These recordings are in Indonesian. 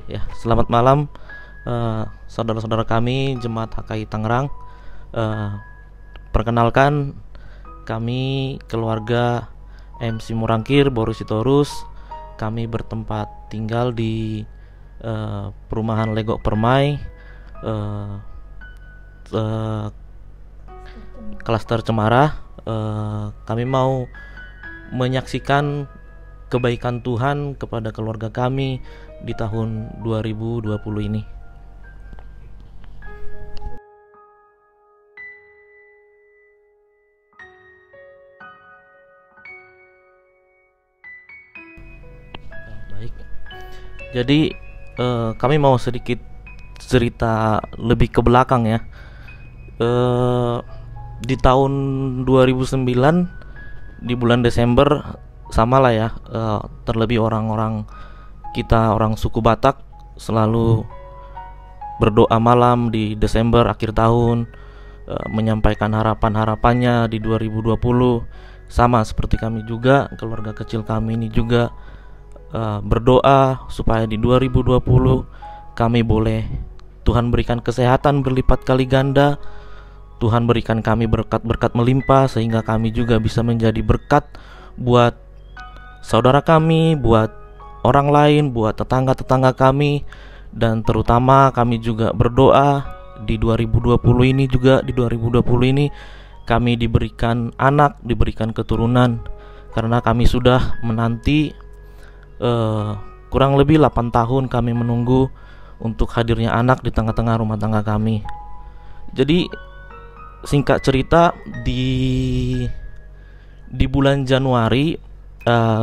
Ya, selamat malam saudara-saudara kami Jemaat HKI Tangerang. Eh, Perkenalkan, kami keluarga MC Murangkir Boris Sitorus. Kami bertempat tinggal di perumahan Legok Permai, eh, eh, Klaster Cemara. Kami mau menyaksikan kebaikan Tuhan kepada keluarga kami di tahun 2020 ini. Baik. Jadi kami mau sedikit cerita lebih ke belakang ya. Eh, di tahun 2009 di bulan Desember, sama lah ya, terlebih orang-orang kita orang suku Batak selalu berdoa malam di Desember akhir tahun, menyampaikan harapan-harapannya di 2020. Sama seperti kami juga, keluarga kecil kami ini juga berdoa supaya di 2020 kami boleh Tuhan berikan kesehatan berlipat kali ganda, Tuhan berikan kami berkat-berkat melimpah, sehingga kami juga bisa menjadi berkat buat saudara kami, buat orang lain, buat tetangga-tetangga kami. Dan terutama kami juga berdoa di 2020 ini, juga di 2020 ini kami diberikan anak, diberikan keturunan, karena kami sudah menanti kurang lebih 8 tahun kami menunggu untuk hadirnya anak di tengah-tengah rumah tangga kami. Jadi singkat cerita, di bulan Januari,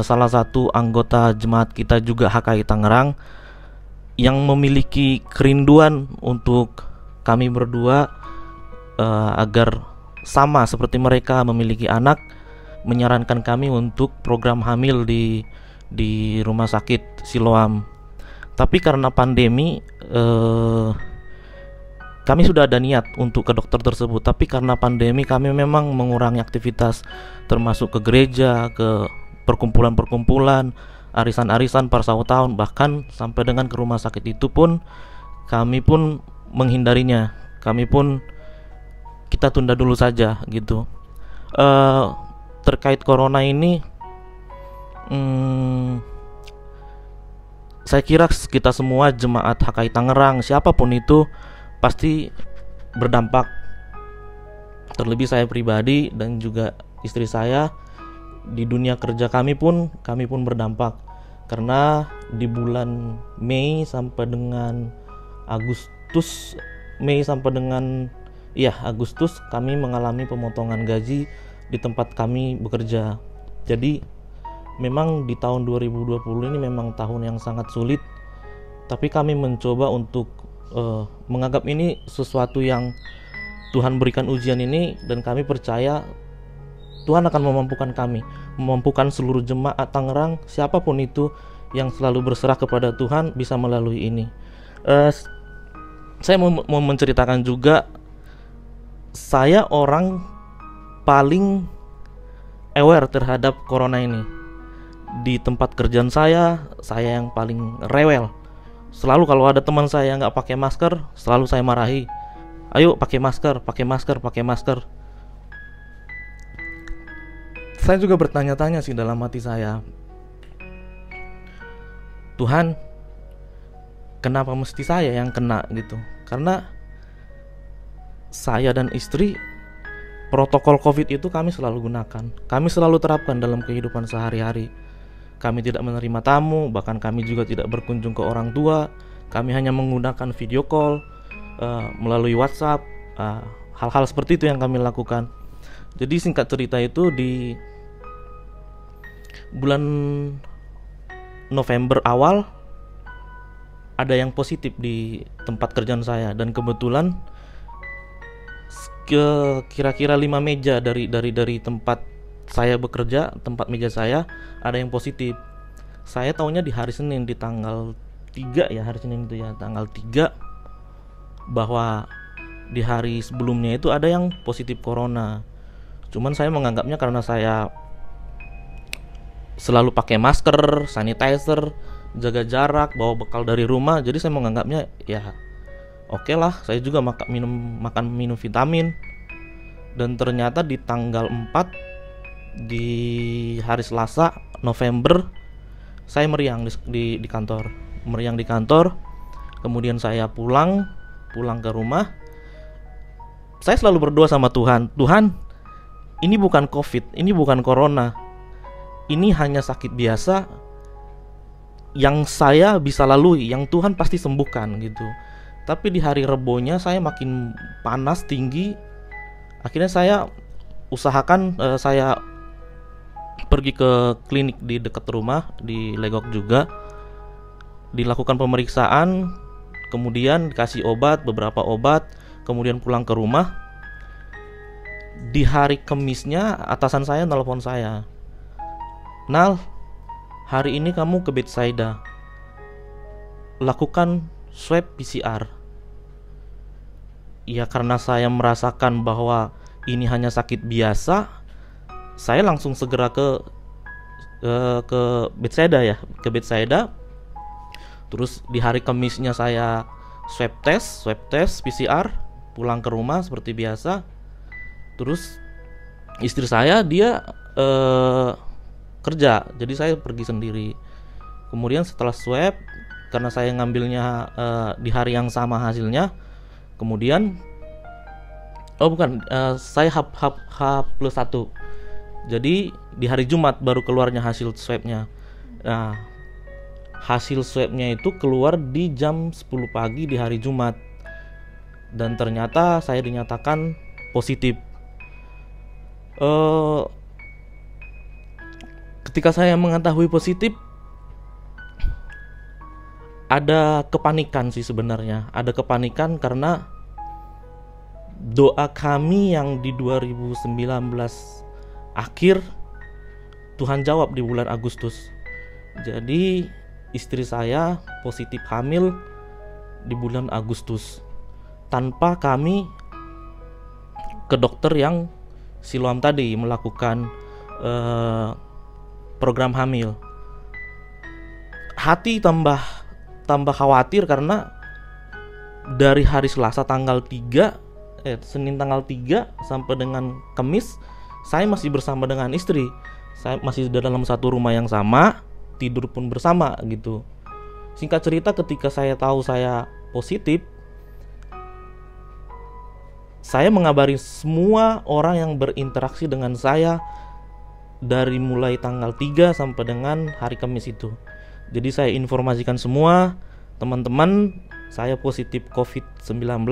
salah satu anggota jemaat kita juga HKI Tangerang yang memiliki kerinduan untuk kami berdua, agar sama seperti mereka memiliki anak, menyarankan kami untuk program hamil di rumah sakit Siloam. Tapi karena pandemi, kami sudah ada niat untuk ke dokter tersebut, tapi karena pandemi kami memang mengurangi aktivitas, termasuk ke gereja, ke perkumpulan-perkumpulan, arisan-arisan pada sahur tahun, bahkan sampai dengan ke rumah sakit itu pun kami pun menghindarinya. Kami pun kita tunda dulu saja gitu. Terkait corona ini, saya kira kita semua jemaat HKI Tangerang, siapapun itu, pasti berdampak. Terlebih saya pribadi dan juga istri saya, di dunia kerja kami pun berdampak. Karena di bulan Mei sampai dengan Agustus, Agustus kami mengalami pemotongan gaji di tempat kami bekerja. Jadi memang di tahun 2020 ini memang tahun yang sangat sulit, tapi kami mencoba untuk menganggap ini sesuatu yang Tuhan berikan ujian ini, dan kami percaya Tuhan akan memampukan seluruh jemaat Tangerang, siapapun itu yang selalu berserah kepada Tuhan, bisa melalui ini. Saya mau menceritakan juga, saya orang paling aware terhadap corona ini. Di tempat kerjaan saya yang paling rewel. Selalu kalau ada teman saya nggak pakai masker, selalu saya marahi. Ayo pakai masker, pakai masker, pakai masker. Saya juga bertanya-tanya sih dalam hati saya, Tuhan, kenapa mesti saya yang kena gitu? Karena saya dan istri, protokol COVID itu kami selalu gunakan, kami selalu terapkan dalam kehidupan sehari-hari. Kami tidak menerima tamu, bahkan kami juga tidak berkunjung ke orang tua. Kami hanya menggunakan video call, melalui WhatsApp, hal-hal seperti itu yang kami lakukan. Jadi singkat cerita itu, di bulan November awal ada yang positif di tempat kerjaan saya, dan kebetulan kira-kira 5 meja dari tempat saya bekerja, tempat meja saya, ada yang positif. Saya tahunya di hari Senin, di tanggal 3 ya, hari Senin itu ya, tanggal 3, bahwa di hari sebelumnya itu ada yang positif corona. Cuman saya menganggapnya karena saya selalu pakai masker, sanitizer, jaga jarak, bawa bekal dari rumah. Jadi saya menganggapnya ya oke lah, saya juga makan minum vitamin. Dan ternyata di tanggal 4 di hari Selasa November saya meriang di kantor. Meriang di kantor. Kemudian saya pulang ke rumah. Saya selalu berdoa sama Tuhan, Tuhan, ini bukan COVID, ini bukan corona. Ini hanya sakit biasa yang saya bisa lalui, yang Tuhan pasti sembuhkan gitu. Tapi di hari Rebonya saya makin panas tinggi. Akhirnya saya usahakan saya pergi ke klinik di dekat rumah di Legok juga. Dilakukan pemeriksaan, kemudian dikasih obat, beberapa obat, kemudian pulang ke rumah. Di hari Kemisnya atasan saya nelpon saya, Nal, hari ini kamu ke Bethsaida, lakukan swab PCR. Ya karena saya merasakan bahwa ini hanya sakit biasa, saya langsung segera ke Bethsaida ya, ke Bethsaida. Terus di hari Kemisnya saya swab test PCR, pulang ke rumah seperti biasa. Terus istri saya dia kerja, jadi saya pergi sendiri. Kemudian setelah swab, karena saya ngambilnya di hari yang sama hasilnya, kemudian saya H+1. Jadi di hari Jumat baru keluarnya hasil swabnya. Nah, hasil swabnya itu keluar di jam 10 pagi di hari Jumat. Dan ternyata saya dinyatakan positif. Ketika saya mengetahui positif, ada kepanikan sih sebenarnya. Ada kepanikan karena doa kami yang di 2019 akhir Tuhan jawab di bulan Agustus. Jadi istri saya positif hamil di bulan Agustus tanpa kami ke dokter yang Siloam tadi melakukan program hamil. Hati tambah khawatir karena dari hari Selasa tanggal 3 Senin tanggal 3 sampai dengan Kamis saya masih bersama dengan istri. Saya masih dalam satu rumah yang sama, tidur pun bersama gitu. Singkat cerita, ketika saya tahu saya positif, saya mengabari semua orang yang berinteraksi dengan saya dari mulai tanggal 3 sampai dengan hari Kamis itu. Jadi saya informasikan semua, teman-teman, saya positif COVID-19.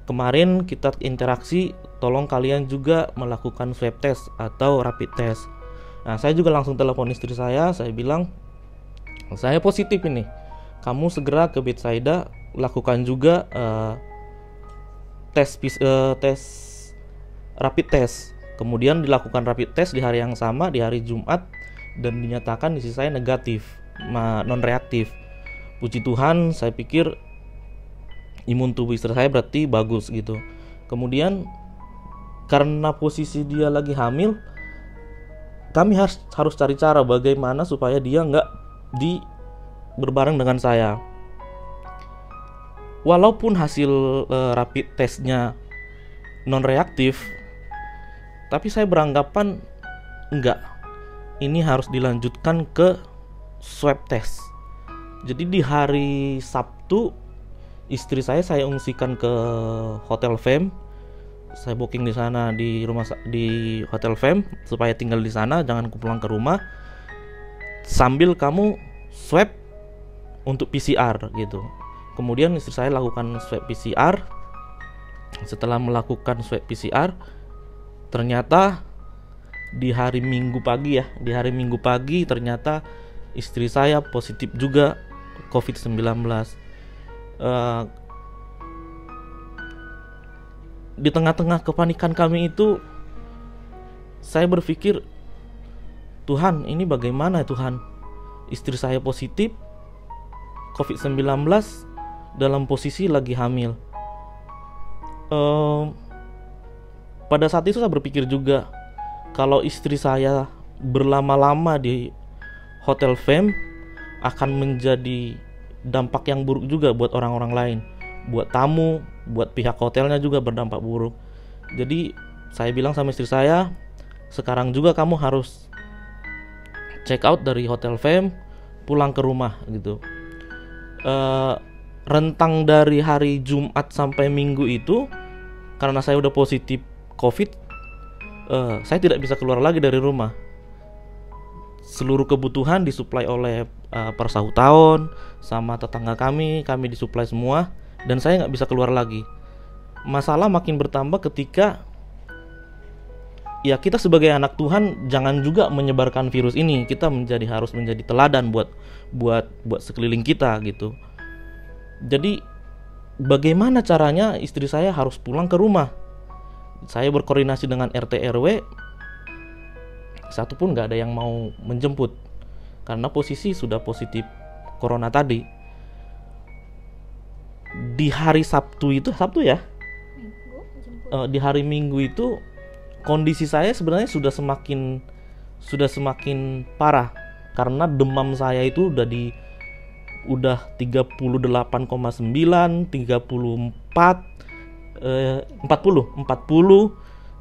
Kemarin kita interaksi, tolong kalian juga melakukan swab test atau rapid test. Nah, saya juga langsung telepon istri saya bilang, saya positif ini. Kamu segera ke Bethsaida, lakukan juga tes rapid test. Kemudian dilakukan rapid test di hari yang sama, di hari Jumat, dan dinyatakan isi saya negatif, non reaktif. Puji Tuhan, saya pikir imun tubuh istri saya berarti bagus gitu. Kemudian karena posisi dia lagi hamil, kami harus cari cara bagaimana supaya dia nggak berbareng dengan saya. Walaupun hasil rapid testnya non reaktif, tapi saya beranggapan enggak, ini harus dilanjutkan ke swab test. Jadi di hari Sabtu istri saya ungsikan ke Hotel Fame. Saya booking di sana di Hotel Fame supaya tinggal di sana, jangan pulang ke rumah. Sambil kamu swab untuk PCR gitu. Kemudian istri saya lakukan swab PCR. Setelah melakukan swab PCR, ternyata di hari Minggu pagi ternyata istri saya positif juga COVID-19. Di tengah-tengah kepanikan kami itu, saya berpikir, Tuhan, ini bagaimana ya Tuhan? Istri saya positif COVID-19 dalam posisi lagi hamil. Pada saat itu saya berpikir juga, kalau istri saya berlama-lama di Hotel Fame, akan menjadi dampak yang buruk juga buat orang-orang lain, buat tamu, buat pihak hotelnya juga berdampak buruk. Jadi saya bilang sama istri saya, sekarang juga kamu harus check out dari Hotel Fame, pulang ke rumah gitu. Rentang dari hari Jumat sampai Minggu itu, karena saya udah positif COVID, saya tidak bisa keluar lagi dari rumah. Seluruh kebutuhan disuplai oleh Persahutaon sama tetangga kami disuplai semua, dan saya nggak bisa keluar lagi. Masalah makin bertambah ketika ya kita sebagai anak Tuhan jangan juga menyebarkan virus ini. Kita harus menjadi teladan buat sekeliling kita gitu. Jadi bagaimana caranya istri saya harus pulang ke rumah? Saya berkoordinasi dengan RT RW, satu pun nggak ada yang mau menjemput karena posisi sudah positif corona tadi. Di hari Sabtu ya, di hari Minggu itu kondisi saya sebenarnya sudah semakin parah karena demam saya itu udah 38,9, 34, 40,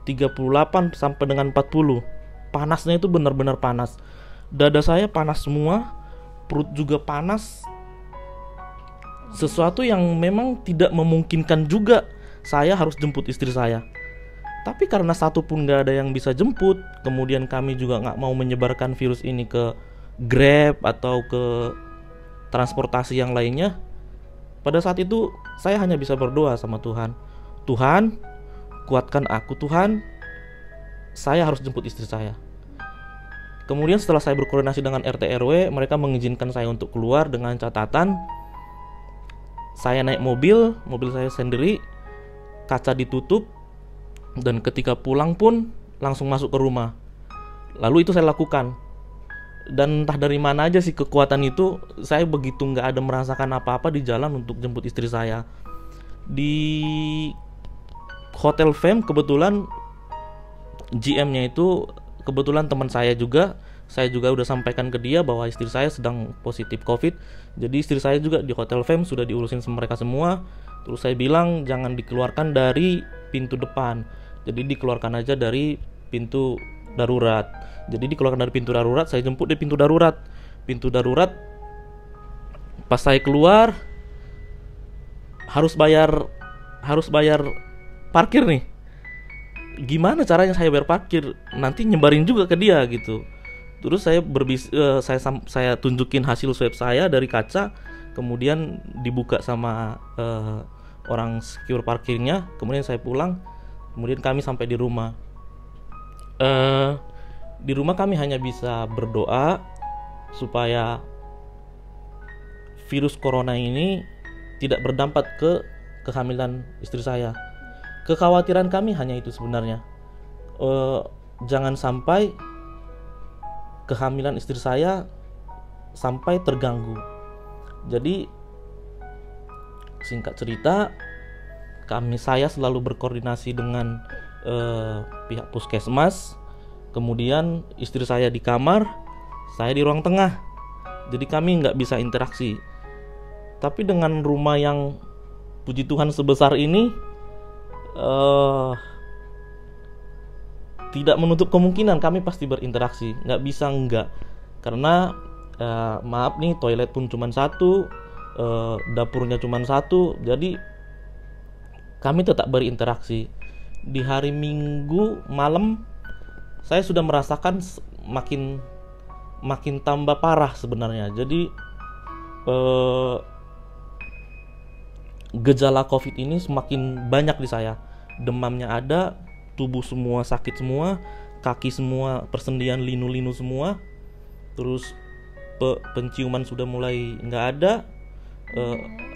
38 sampai dengan 40. Panasnya itu benar-benar panas. Dada saya panas semua, perut juga panas. Sesuatu yang memang tidak memungkinkan juga saya harus jemput istri saya. Tapi karena satu pun gak ada yang bisa jemput, kemudian kami juga gak mau menyebarkan virus ini ke Grab atau ke transportasi yang lainnya. Pada saat itu saya hanya bisa berdoa sama Tuhan. Tuhan, kuatkan aku Tuhan, saya harus jemput istri saya. Kemudian setelah saya berkoordinasi dengan RT RW, mereka mengizinkan saya untuk keluar dengan catatan saya naik mobil saya sendiri, kaca ditutup, dan ketika pulang pun langsung masuk ke rumah. Lalu itu saya lakukan. Dan entah dari mana aja sih kekuatan itu, saya begitu nggak ada merasakan apa-apa di jalan untuk jemput istri saya. Di Hotel Fame kebetulan GM-nya itu kebetulan teman saya juga. Saya juga udah sampaikan ke dia bahwa istri saya sedang positif COVID. Jadi istri saya juga di Hotel Fame sudah diurusin sama mereka semua. Terus saya bilang jangan dikeluarkan dari pintu depan, jadi dikeluarkan aja dari pintu darurat. Jadi dikeluarkan dari pintu darurat, saya jemput di pintu darurat. Pintu darurat, pas saya keluar harus bayar parkir nih. Gimana caranya saya bayar parkir? Nanti nyebarin juga ke dia gitu. Terus saya tunjukin hasil swab saya dari kaca, kemudian dibuka sama orang secure parkirnya. Kemudian saya pulang, kemudian kami sampai di rumah. Di rumah kami hanya bisa berdoa supaya virus corona ini tidak berdampak ke kehamilan istri saya. Kekhawatiran kami hanya itu sebenarnya, jangan sampai kehamilan istri saya sampai terganggu. Jadi singkat cerita, saya selalu berkoordinasi dengan pihak puskesmas. Kemudian istri saya di kamar, saya di ruang tengah. Jadi kami nggak bisa interaksi. Tapi dengan rumah yang puji Tuhan sebesar ini, tidak menutup kemungkinan kami pasti berinteraksi. Nggak bisa enggak. Karena maaf nih, toilet pun cuma satu, dapurnya cuma satu. Jadi kami tetap berinteraksi. Di hari Minggu malam saya sudah merasakan makin tambah parah sebenarnya. Jadi gejala COVID ini semakin banyak di saya. Demamnya ada, tubuh semua sakit semua, kaki semua persendian linu-linu semua. Terus penciuman sudah mulai nggak ada,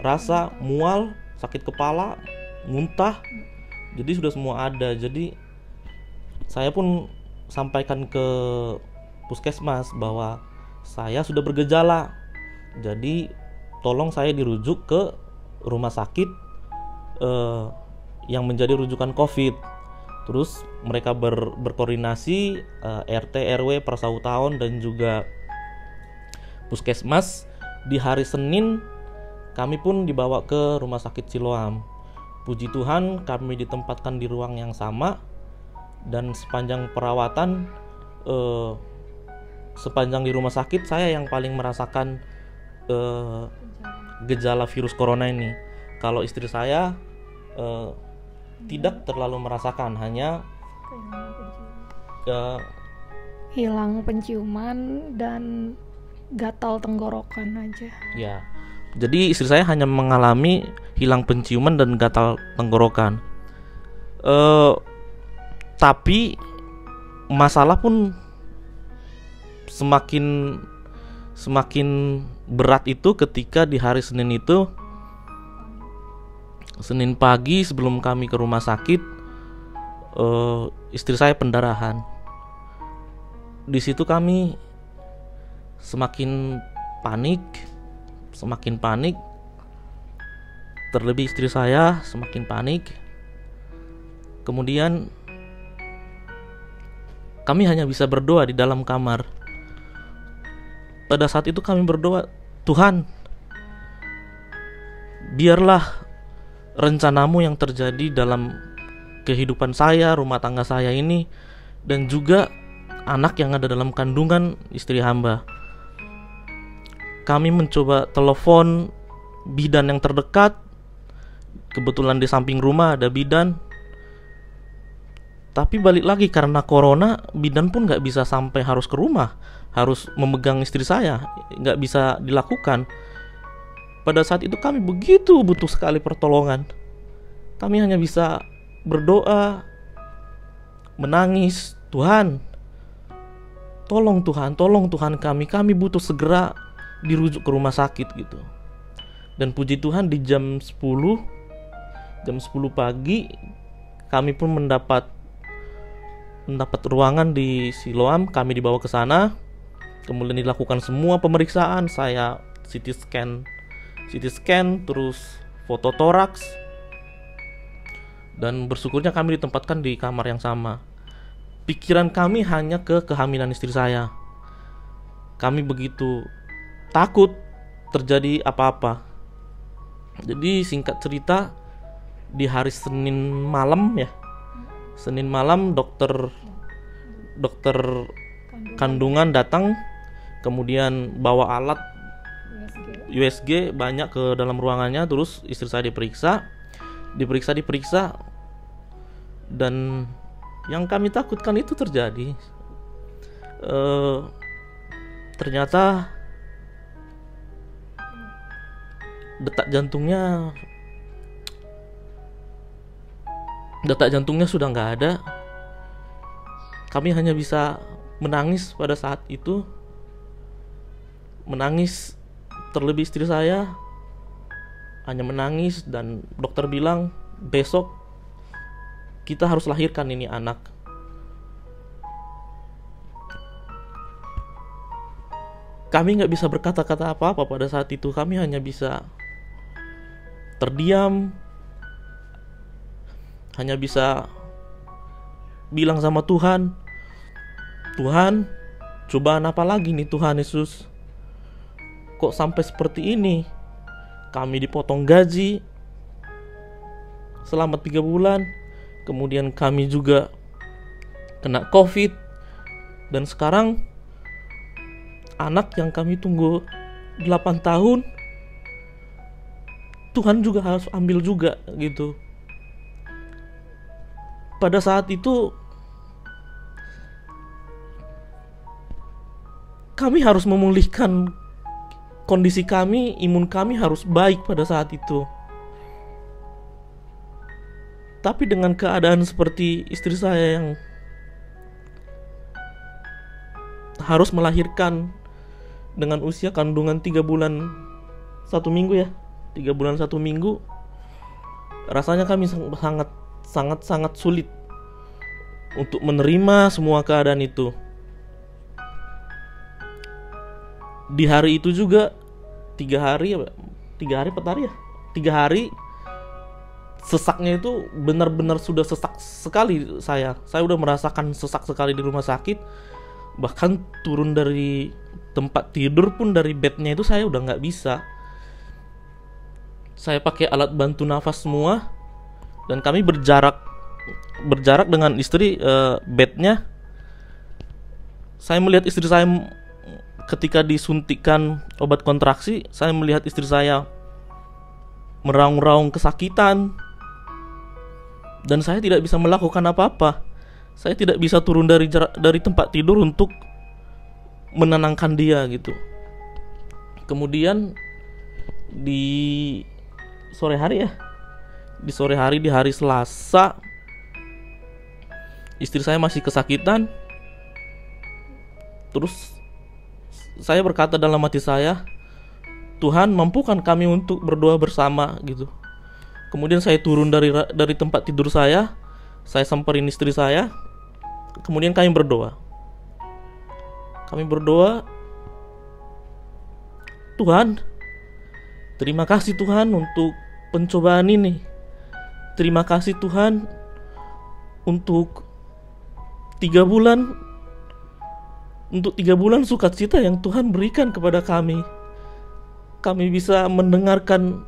rasa mual, sakit kepala, muntah. Jadi sudah semua ada. Jadi saya pun sampaikan ke puskesmas bahwa saya sudah bergejala. Jadi tolong saya dirujuk ke rumah sakit yang menjadi rujukan COVID. Terus mereka berkoordinasi, RT RW Persahutaon dan juga puskesmas Di hari Senin kami pun dibawa ke rumah sakit Siloam. Puji Tuhan kami ditempatkan di ruang yang sama, dan sepanjang perawatan, sepanjang di rumah sakit, saya yang paling merasakan gejala virus corona ini. Kalau istri saya tidak terlalu merasakan, hanya hilang penciuman dan gatal tenggorokan aja. ya. Jadi istri saya hanya mengalami hilang penciuman dan gatal tenggorokan. Tapi masalah pun semakin berat itu ketika di hari Senin itu, Senin pagi sebelum kami ke rumah sakit, istri saya pendarahan. Di situ kami semakin panik, terlebih istri saya semakin panik. Kemudian kami hanya bisa berdoa di dalam kamar. Pada saat itu kami berdoa, Tuhan, biarlah rencanamu yang terjadi dalam kehidupan saya, rumah tangga saya ini, dan juga anak yang ada dalam kandungan istri hamba. Kami mencoba telepon bidan yang terdekat. Kebetulan di samping rumah ada bidan. Tapi balik lagi, karena corona, bidan pun gak bisa sampai harus ke rumah, harus memegang istri saya, gak bisa dilakukan. Pada saat itu kami begitu butuh sekali pertolongan. Kami hanya bisa berdoa, menangis, Tuhan, tolong Tuhan kami butuh segera dirujuk ke rumah sakit gitu. Dan puji Tuhan di jam 10 pagi kami pun mendapat ruangan di Siloam. Kami dibawa ke sana, kemudian dilakukan semua pemeriksaan. Saya CT scan, terus foto toraks, dan bersyukurnya kami ditempatkan di kamar yang sama. Pikiran kami hanya ke kehamilan istri saya. Kami begitu takut terjadi apa-apa. Jadi singkat cerita, di hari Senin malam dokter kandungan datang, kemudian bawa alat USG banyak ke dalam ruangannya. Terus istri saya diperiksa, dan yang kami takutkan itu terjadi. Ternyata detak jantungnya sudah nggak ada. Kami hanya bisa menangis pada saat itu, terlebih istri saya hanya menangis, dan dokter bilang besok kita harus lahirkan ini anak. Kami nggak bisa berkata-kata apa-apa pada saat itu. Kami hanya bisa terdiam, hanya bisa bilang sama Tuhan, cobaan apa lagi nih Tuhan Yesus? Kok sampai seperti ini? Kami dipotong gaji selama 3 bulan. Kemudian kami juga kena COVID. Dan sekarang anak yang kami tunggu 8 tahun, Tuhan juga harus ambil juga gitu. Pada saat itu kami harus memulihkan kondisi kami, imun kami harus baik pada saat itu. Tapi dengan keadaan seperti istri saya yang harus melahirkan dengan usia kandungan 3 bulan 1 minggu 3 bulan 1 minggu, rasanya kami sangat sulit untuk menerima semua keadaan itu. Di hari itu juga 3 hari sesaknya itu benar-benar sudah sesak sekali. Saya udah merasakan sesak sekali di rumah sakit. Bahkan turun dari tempat tidur pun, dari bednya itu saya udah nggak bisa. Saya pakai alat bantu nafas semua, dan kami berjarak dengan istri. Bednya, saya melihat istri saya ketika disuntikan obat kontraksi, saya melihat istri saya meraung-raung kesakitan, dan saya tidak bisa melakukan apa-apa. Saya tidak bisa turun dari tempat tidur untuk menenangkan dia gitu. Kemudian di sore hari di hari Selasa, istri saya masih kesakitan. Terus saya berkata dalam hati saya, Tuhan, mampukan kami untuk berdoa bersama gitu. Kemudian saya turun dari tempat tidur saya samperin istri saya. Kemudian kami berdoa. Tuhan, terima kasih Tuhan untuk pencobaan ini. Terima kasih Tuhan untuk 3 bulan, sukacita yang Tuhan berikan kepada kami. Kami bisa mendengarkan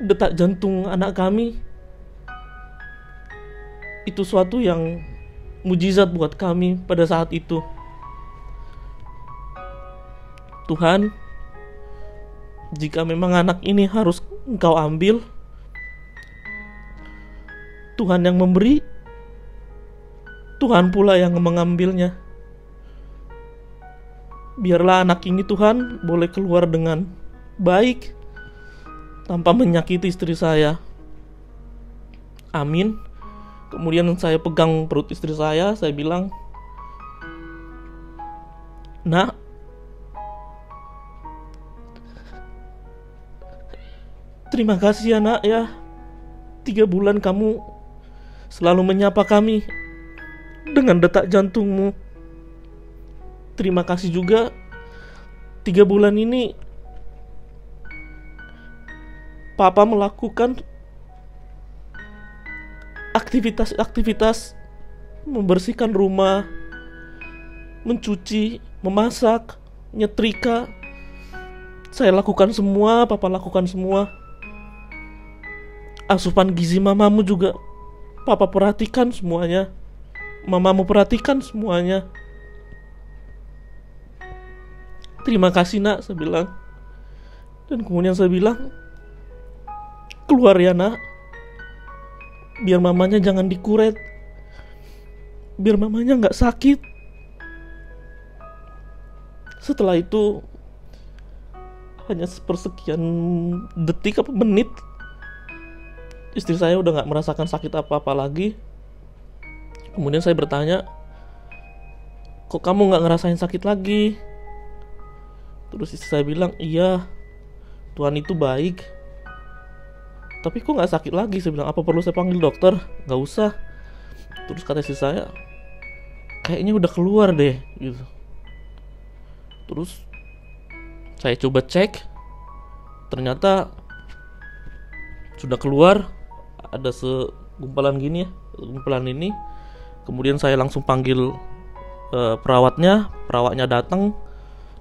detak jantung anak kami. Itu suatu yang mujizat buat kami pada saat itu. Tuhan, jika memang anak ini harus Engkau ambil, Tuhan yang memberi, Tuhan pula yang mengambilnya. Biarlah anak ini Tuhan boleh keluar dengan baik, tanpa menyakiti istri saya. Amin. Kemudian saya pegang perut istri saya bilang, Nak, terima kasih ya Nak ya. 3 bulan kamu selalu menyapa kami dengan detak jantungmu. Terima kasih juga 3 bulan ini Papa melakukan aktivitas membersihkan rumah, mencuci, memasak, nyetrika. Saya lakukan semua, Papa lakukan semua. Asupan gizi mamamu juga Papa perhatikan semuanya. Mamamu perhatikan semuanya. Terima kasih Nak, saya bilang. Dan kemudian saya bilang, keluar ya Nak, biar mamanya jangan dikuret, biar mamanya gak sakit. Setelah itu, hanya sepersekian detik apa menit, istri saya udah gak merasakan sakit apa-apa lagi. Kemudian saya bertanya, kok kamu gak ngerasain sakit lagi? Terus istri saya bilang, iya, Tuhan itu baik. Tapi kok gak sakit lagi? Saya bilang, apa perlu saya panggil dokter? Gak usah. Terus kata istri saya, kayaknya udah keluar deh gitu. Terus saya coba cek, ternyata sudah keluar. Ada segumpalan gini ya, gumpalan ini. Kemudian saya langsung panggil perawatnya datang.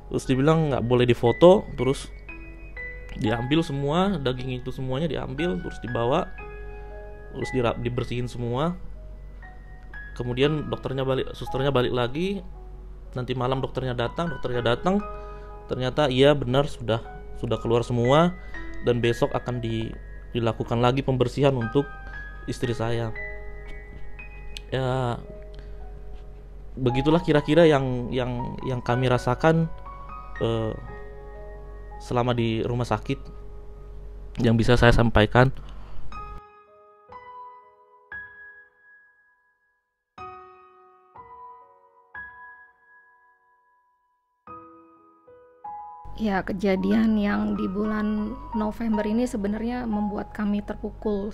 Terus dibilang nggak boleh difoto. Terus diambil semua daging itu, semuanya diambil, terus dibawa, terus dibersihin semua. Kemudian susternya balik lagi. Nanti malam dokternya datang. Ternyata iya benar sudah keluar semua, dan besok akan dilakukan lagi pembersihan untuk istri saya. Ya, begitulah kira-kira yang kami rasakan selama di rumah sakit yang bisa saya sampaikan. Ya, kejadian yang di bulan November ini sebenarnya membuat kami terpukul,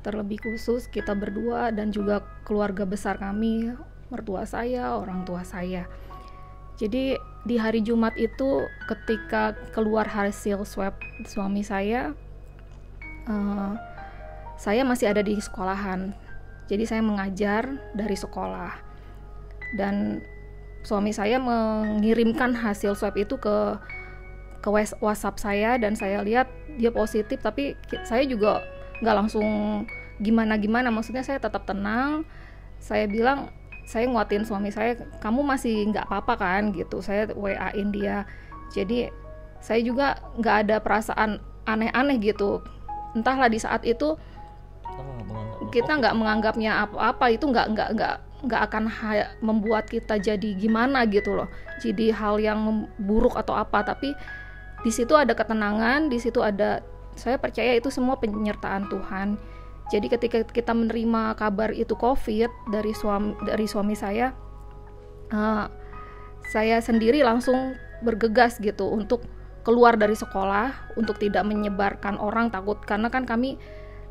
terlebih khusus kita berdua dan juga keluarga besar kami, mertua saya, orang tua saya. Jadi di hari Jumat itu ketika keluar hasil swab suami saya masih ada di sekolahan. Jadi saya mengajar dari sekolah. dan suami saya mengirimkan hasil swab itu ke WhatsApp saya, dan saya lihat dia positif, tapi saya juga nggak langsung gimana-gimana, maksudnya saya tetap tenang. Saya bilang, saya nguatin suami saya, kamu masih nggak apa-apa kan gitu, saya WA-in dia. Jadi saya juga nggak ada perasaan aneh-aneh gitu, entahlah di saat itu kita nggak menganggapnya apa-apa, itu nggak akan membuat kita jadi gimana gitu loh, jadi hal yang buruk atau apa. Tapi di situ ada ketenangan, di situ ada, saya percaya itu semua penyertaan Tuhan. Jadi ketika kita menerima kabar itu COVID dari suami saya sendiri langsung bergegas gitu untuk keluar dari sekolah, untuk tidak menyebarkan orang, takut, karena kan kami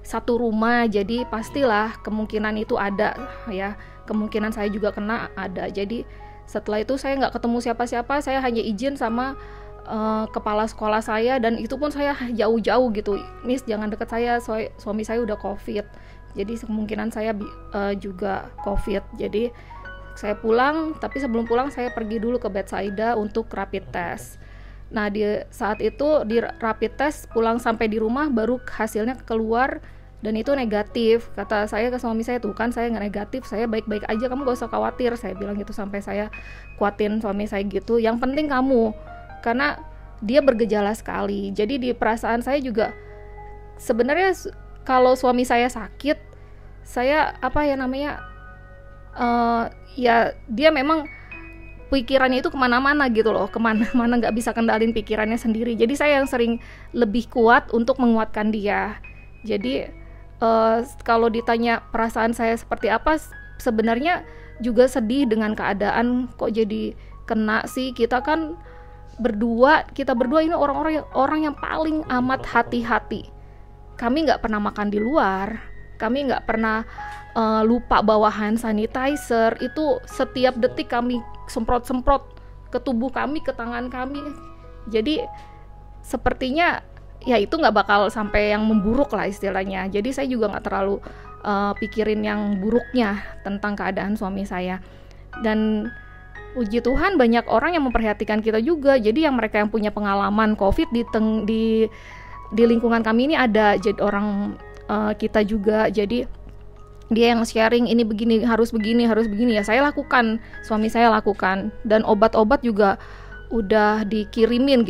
satu rumah, jadi pastilah kemungkinan itu ada ya, kemungkinan saya juga kena ada. Jadi setelah itu saya nggak ketemu siapa-siapa, saya hanya izin sama kepala sekolah saya, dan itu pun saya jauh-jauh gitu, Miss jangan deket saya, suami saya udah COVID, jadi kemungkinan saya juga COVID. Jadi saya pulang, tapi sebelum pulang saya pergi dulu ke Bethsaida untuk rapid test. Nah di saat itu di rapid test, pulang sampai di rumah baru hasilnya keluar dan itu negatif. Kata saya ke suami saya, tuh kan saya nggak negatif, saya baik-baik aja, kamu gak usah khawatir, saya bilang gitu, sampai saya kuatin suami saya gitu, yang penting kamu, karena dia bergejala sekali. Jadi di perasaan saya juga sebenarnya kalau suami saya sakit, saya ya dia memang pikirannya itu kemana-mana gitu loh, kemana-mana, nggak bisa kendalin pikirannya sendiri. Jadi saya yang sering lebih kuat untuk menguatkan dia. Jadi kalau ditanya perasaan saya seperti apa, sebenarnya juga sedih dengan keadaan kok jadi kena sih. Kita berdua ini orang yang paling amat hati-hati. Kami nggak pernah makan di luar, kami nggak pernah lupa bawa hand sanitizer. Itu setiap detik kami semprot ke tubuh kami, ke tangan kami. Jadi sepertinya ya itu nggak bakal sampai yang memburuk lah istilahnya. Jadi saya juga nggak terlalu pikirin yang buruknya tentang keadaan suami saya. Dan puji Tuhan banyak orang yang memperhatikan kita juga. Jadi yang mereka yang punya pengalaman COVID di lingkungan kami ini ada jadi orang kita juga. Jadi dia yang sharing, ini begini, harus begini ya saya lakukan, suami saya lakukan. Dan obat-obat juga udah dikirimin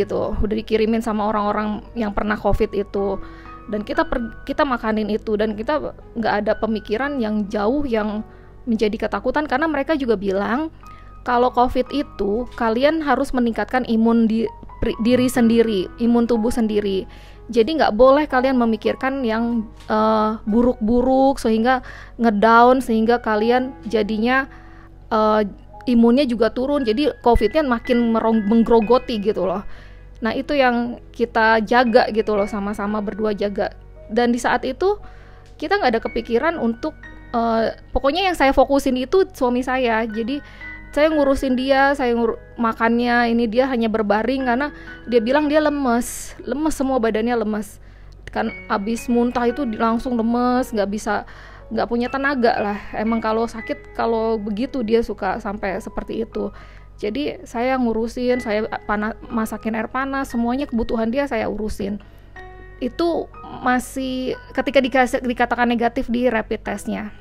sama orang-orang yang pernah COVID itu, dan kita makanin itu, dan kita nggak ada pemikiran yang jauh yang menjadi ketakutan, karena mereka juga bilang kalau COVID itu kalian harus meningkatkan imun diri sendiri, imun tubuh sendiri. Jadi nggak boleh kalian memikirkan yang buruk-buruk sehingga ngedown, sehingga kalian jadinya imunnya juga turun. Jadi COVID-nya makin menggerogoti gitu loh. Nah itu yang kita jaga gitu loh, sama-sama berdua jaga. Dan di saat itu kita nggak ada kepikiran untuk pokoknya yang saya fokusin itu suami saya. Jadi saya ngurusin dia, makannya ini, dia hanya berbaring karena dia bilang dia lemes semua badannya lemes kan, abis muntah itu langsung lemes, nggak punya tenaga lah. Emang kalau sakit kalau begitu dia suka sampai seperti itu. Jadi saya ngurusin, saya masakin air panas, semuanya kebutuhan dia saya urusin. Itu masih ketika dikatakan negatif di rapid testnya.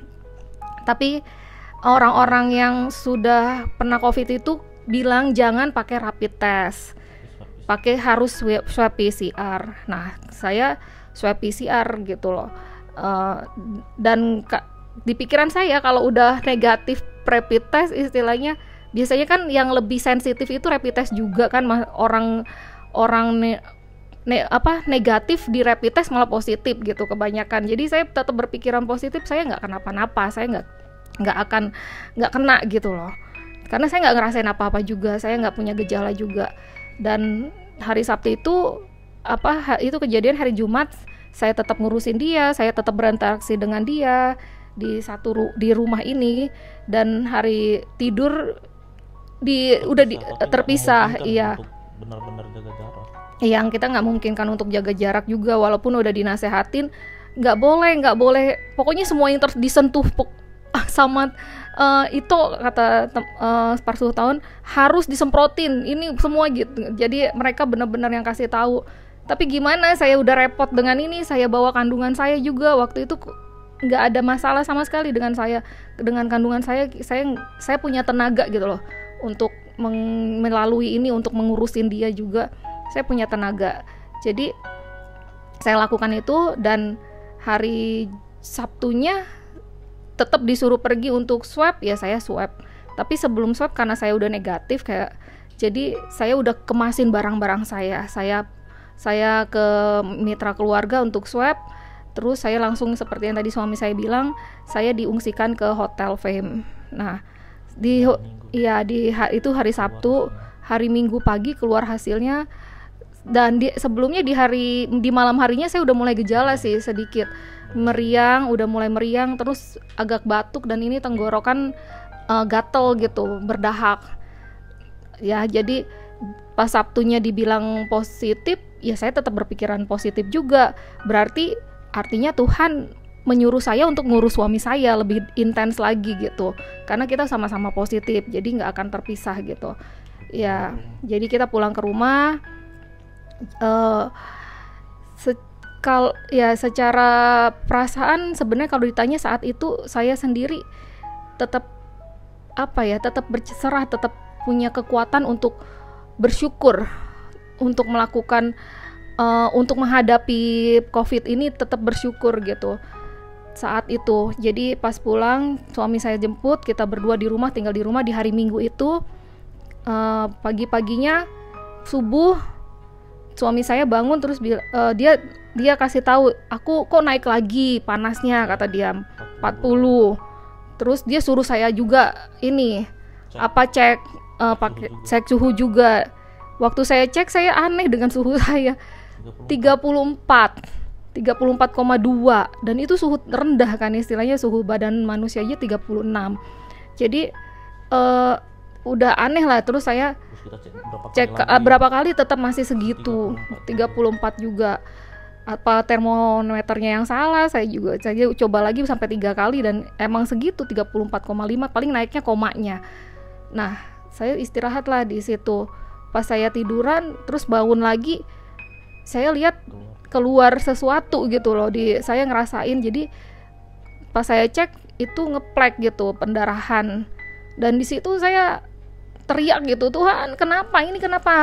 Tapi orang-orang yang sudah pernah COVID itu bilang jangan pakai rapid test, harus swab PCR. Nah saya swab PCR gitu loh. Dan di pikiran saya kalau udah negatif rapid test istilahnya, biasanya kan yang lebih sensitif itu rapid test juga kan, orang negatif di rapid test malah positif gitu kebanyakan. Jadi saya tetap berpikiran positif, saya nggak kenapa-napa, saya nggak kena gitu loh, karena saya nggak ngerasain apa-apa juga, saya nggak punya gejala juga. Dan hari Sabtu itu kejadian hari Jumat, saya tetap ngurusin dia, saya tetap berinteraksi dengan dia di rumah ini, dan hari tidur terpisah. Iya, benar-benar jaga jarak. Yang kita nggak mungkin kan untuk jaga jarak juga, walaupun udah dinasehatin nggak boleh, pokoknya semua yang disentuh sama itu kata Parsuh Tahun harus disemprotin ini semua gitu. Jadi mereka benar-benar yang kasih tahu. Tapi gimana, saya udah repot dengan ini, saya bawa kandungan saya juga. Waktu itu nggak ada masalah sama sekali dengan kandungan saya punya tenaga gitu loh untuk melalui ini, untuk mengurusin dia juga. Saya punya tenaga. Jadi saya lakukan itu, dan hari Sabtunya tetap disuruh pergi untuk swab, ya saya swab. Tapi sebelum swab karena saya udah negatif jadi saya udah kemasin barang-barang saya ke mitra keluarga untuk swab. Terus saya langsung seperti yang tadi suami saya bilang, saya diungsikan ke Hotel Fame. Nah, itu hari Sabtu, hari Minggu pagi keluar hasilnya. Dan sebelumnya di malam harinya saya udah mulai gejala sih sedikit. Udah mulai meriang, terus agak batuk, dan ini tenggorokan gatel gitu, berdahak. Ya, jadi pas Sabtunya dibilang positif, ya saya tetap berpikiran positif juga. Artinya Tuhan menyuruh saya untuk ngurus suami saya lebih intens lagi gitu. Karena kita sama-sama positif, jadi nggak akan terpisah gitu. Ya, jadi kita pulang ke rumah. Secara perasaan sebenarnya kalau ditanya saat itu saya sendiri tetap berserah, tetap punya kekuatan untuk bersyukur, untuk melakukan untuk menghadapi COVID ini, tetap bersyukur gitu saat itu. Jadi pas pulang suami saya jemput, kita berdua tinggal di rumah di hari Minggu itu. Pagi-paginya subuh suami saya bangun, terus dia kasih tahu, aku kok naik lagi panasnya, kata dia 40. Terus dia suruh saya juga cek suhu juga. Waktu saya cek, saya aneh dengan suhu saya 34,2, dan itu suhu rendah kan, istilahnya suhu badan manusia aja 36. Jadi udah aneh lah. Terus saya cek berapa kali tetap masih segitu, 34 juga. Apa termometernya yang salah? Saya coba lagi sampai 3 kali, dan emang segitu 34,5, paling naiknya komanya. Nah, saya istirahat lah di situ. Pas saya tiduran, terus bangun lagi, saya lihat keluar sesuatu gitu loh, saya ngerasain. Jadi pas saya cek itu ngeplek gitu, pendarahan. Dan di situ saya teriak gitu, Tuhan kenapa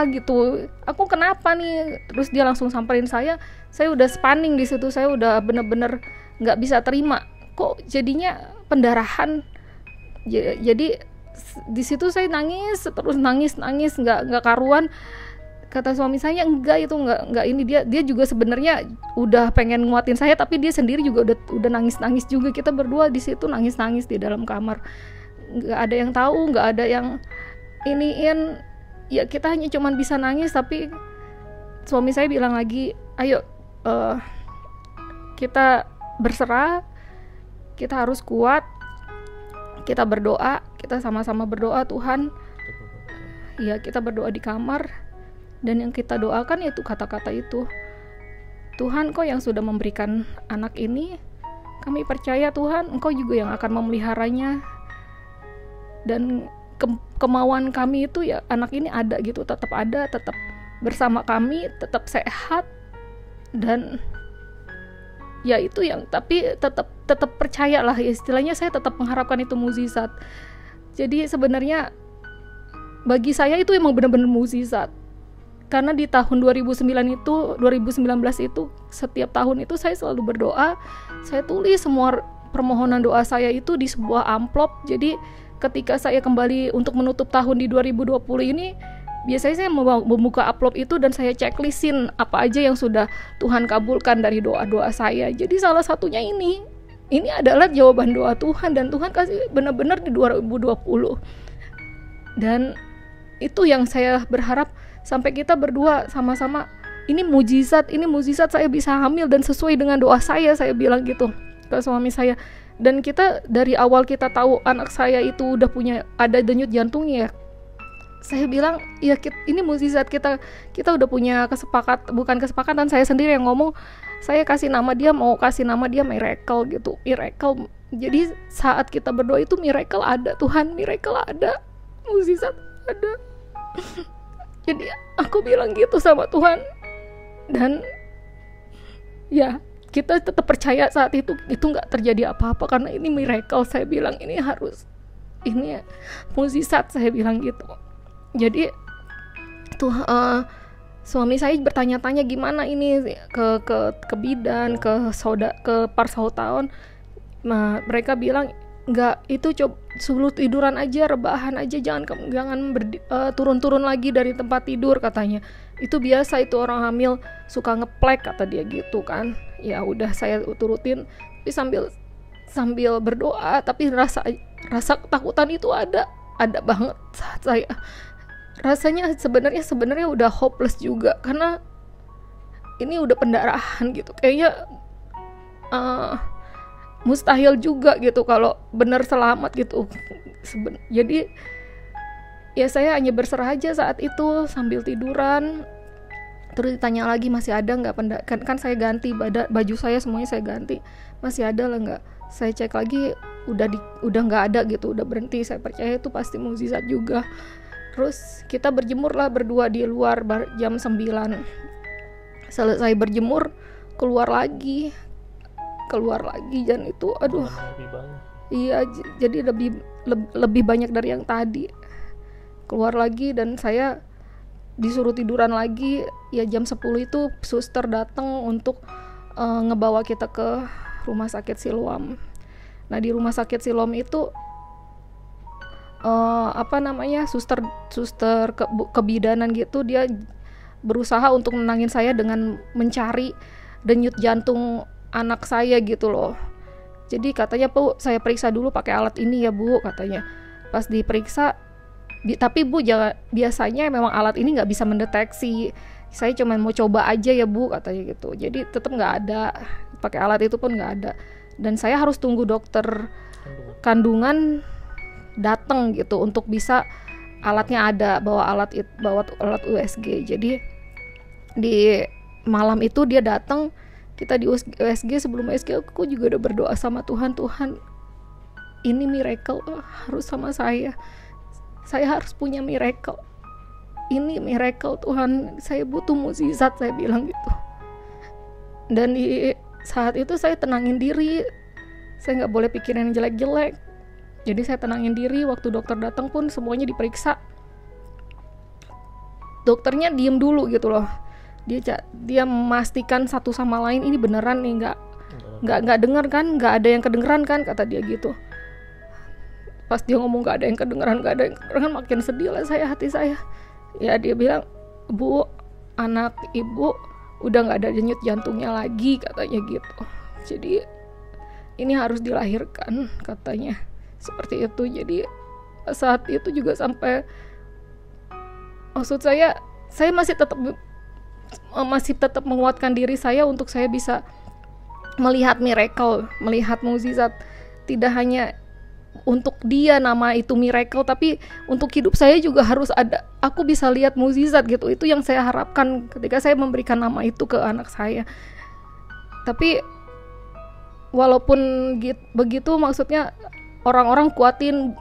gitu, aku kenapa nih. Terus dia langsung samperin saya udah panik di situ, saya udah bener-bener nggak bisa terima, kok jadinya pendarahan. Jadi di situ saya nangis nggak karuan. Kata suami saya, enggak ini dia juga sebenarnya udah pengen nguatin saya, tapi dia sendiri juga udah nangis juga. Kita berdua di situ nangis di dalam kamar, nggak ada yang tahu, nggak ada yang iniin, ya kita hanya cuman bisa nangis. Tapi suami saya bilang lagi, ayo kita berserah, kita harus kuat, kita berdoa, kita sama-sama berdoa. Tuhan, ya kita berdoa di kamar, dan yang kita doakan yaitu kata-kata itu, Tuhan, Engkau yang sudah memberikan anak ini, kami percaya Tuhan Engkau juga yang akan memeliharanya, dan kemauan kami itu ya anak ini ada gitu, tetap ada, tetap bersama kami, tetap sehat. Dan ya itu yang, tapi tetap percayalah, istilahnya saya tetap mengharapkan itu mukjizat. Jadi sebenarnya bagi saya itu emang benar-benar mukjizat, karena di tahun 2019 itu setiap tahun itu saya selalu berdoa, saya tulis semua permohonan doa saya itu di sebuah amplop. Jadi ketika saya kembali untuk menutup tahun di 2020 ini, biasanya saya membuka amplop itu dan saya checklistin apa aja yang sudah Tuhan kabulkan dari doa-doa saya. Jadi salah satunya ini adalah jawaban doa Tuhan, dan Tuhan kasih benar-benar di 2020. Dan itu yang saya berharap, sampai kita berdua sama-sama, ini mukjizat saya bisa hamil dan sesuai dengan doa saya bilang gitu ke suami saya. Dan kita dari awal kita tahu anak saya itu udah ada denyut jantungnya, saya bilang ya ini mukjizat, kita udah punya bukan kesepakatan, saya sendiri yang ngomong, saya mau kasih nama dia Miracle gitu. Miracle Jadi saat kita berdoa itu miracle ada, Tuhan, miracle ada, mukjizat ada. Jadi aku bilang gitu sama Tuhan, dan ya kita tetap percaya saat itu nggak terjadi apa-apa karena ini miracle. Saya bilang ini mukjizat, saya bilang gitu. Jadi tuh suami saya bertanya-tanya gimana ini ke bidan, ke parsautawan. Nah, mereka bilang nggak, itu coba suruh tiduran aja, rebahan aja, jangan turun-turun lagi dari tempat tidur, katanya. Itu biasa, itu orang hamil suka ngeplek, kata dia gitu kan. Ya udah, saya turutin, tapi sambil berdoa, tapi rasa ketakutan itu ada banget saat saya. Rasanya sebenarnya udah hopeless juga, karena ini udah pendarahan gitu, kayaknya mustahil juga gitu kalau benar selamat gitu. Jadi ya saya hanya berserah aja saat itu sambil tiduran. Terus ditanya lagi masih ada nggak kan saya ganti baju saya, semuanya saya ganti, masih ada lah nggak. Saya cek lagi udah nggak ada gitu, udah berhenti. Saya percaya itu pasti mukjizat juga. Terus kita berjemur lah berdua di luar jam 9. Selesai berjemur keluar lagi dan itu aduh, iya, jadi lebih banyak dari yang tadi. Keluar lagi dan saya disuruh tiduran lagi. Ya jam 10 itu suster datang untuk ngebawa kita ke rumah sakit Siloam. Nah di rumah sakit Siloam itu suster kebidanan gitu, dia berusaha untuk menenangin saya dengan mencari denyut jantung anak saya gitu loh. Jadi katanya, Bu, saya periksa dulu pakai alat ini ya, Bu, katanya. Pas diperiksa, tapi Bu, biasanya memang alat ini nggak bisa mendeteksi. Saya cuma mau coba aja ya, Bu, katanya gitu. Jadi tetap nggak ada, pakai alat itu pun nggak ada. Dan saya harus tunggu dokter kandungan datang gitu untuk bisa alatnya ada, bawa alat USG. Jadi di malam itu dia datang, kita di USG. Sebelum USG aku juga udah berdoa sama Tuhan ini miracle harus sama saya harus punya miracle, ini miracle Tuhan, saya butuh mukjizat, saya bilang gitu. Dan di saat itu saya tenangin diri, saya nggak boleh pikirin yang jelek-jelek. Jadi saya tenangin diri. Waktu dokter datang pun semuanya diperiksa, dokternya diem dulu gitu loh. Dia memastikan satu sama lain ini beneran nih, nggak dengar kan, nggak ada yang kedengeran kan, kata dia gitu. Pas dia ngomong nggak ada yang kedengeran, makin sedih lah hati saya. Ya dia bilang, Bu, anak ibu udah nggak ada denyut jantungnya lagi, katanya gitu. Jadi ini harus dilahirkan, katanya seperti itu. Jadi saat itu juga sampai, maksud saya masih tetap menguatkan diri saya untuk saya bisa melihat miracle, melihat mukjizat. Tidak hanya untuk dia nama itu miracle, tapi untuk hidup saya juga harus ada, aku bisa lihat mukjizat gitu. Itu yang saya harapkan ketika saya memberikan nama itu ke anak saya. Tapi walaupun begitu, maksudnya orang-orang kuatin,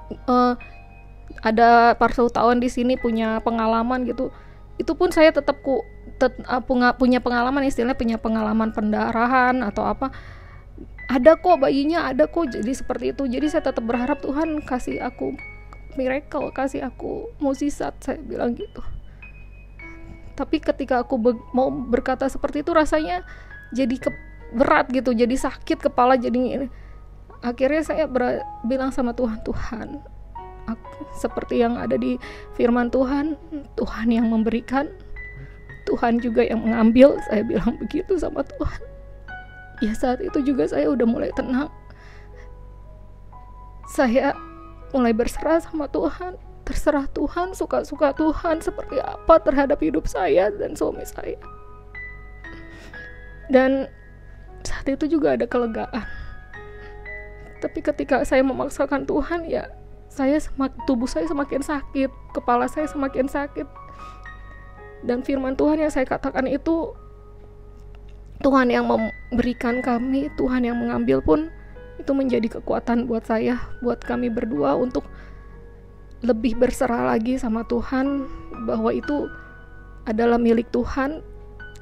ada parsautawan di sini punya pengalaman gitu. Itu pun saya tetap punya pengalaman, istilahnya punya pengalaman pendarahan atau apa. Ada kok bayinya, ada kok. Jadi seperti itu. Jadi saya tetap berharap Tuhan kasih aku miracle, kasih aku mukjizat, saya bilang gitu. Tapi ketika aku mau berkata seperti itu, rasanya jadi berat gitu, jadi sakit kepala, jadi ini. Akhirnya saya bilang sama Tuhan, seperti yang ada di firman Tuhan yang memberikan, Tuhan juga yang mengambil. Saya bilang begitu sama Tuhan. Ya saat itu juga saya udah mulai tenang. Saya mulai berserah sama Tuhan. Terserah Tuhan, suka-suka Tuhan seperti apa terhadap hidup saya dan suami saya. Dan saat itu juga ada kelegaan. Tapi ketika saya memaksakan Tuhan, ya tubuh saya semakin sakit, kepala saya semakin sakit. Dan firman Tuhan yang saya katakan itu, Tuhan yang memberikan kami, Tuhan yang mengambil pun, itu menjadi kekuatan buat saya, buat kami berdua untuk lebih berserah lagi sama Tuhan, bahwa itu adalah milik Tuhan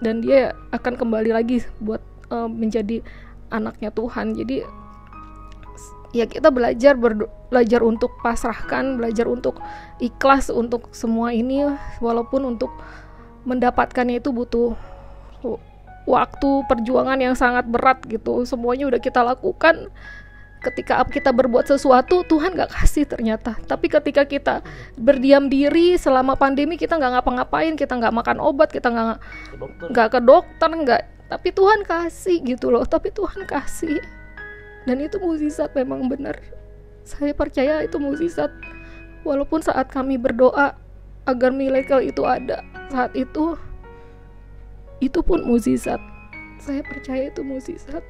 dan dia akan kembali lagi buat menjadi anaknya Tuhan. Jadi ya kita belajar untuk pasrahkan, belajar untuk ikhlas untuk semua ini, walaupun untuk mendapatkannya itu butuh waktu, perjuangan yang sangat berat gitu. Semuanya udah kita lakukan. Ketika kita berbuat sesuatu, Tuhan gak kasih ternyata. Tapi ketika kita berdiam diri selama pandemi, kita gak ngapa-ngapain, kita gak makan obat, kita gak ke dokter, gak. Tapi Tuhan kasih gitu loh, tapi Tuhan kasih. Dan itu mukjizat, memang benar. Saya percaya itu mukjizat. Walaupun saat kami berdoa agar miracle itu ada, saat itu pun mukjizat. Saya percaya itu mukjizat.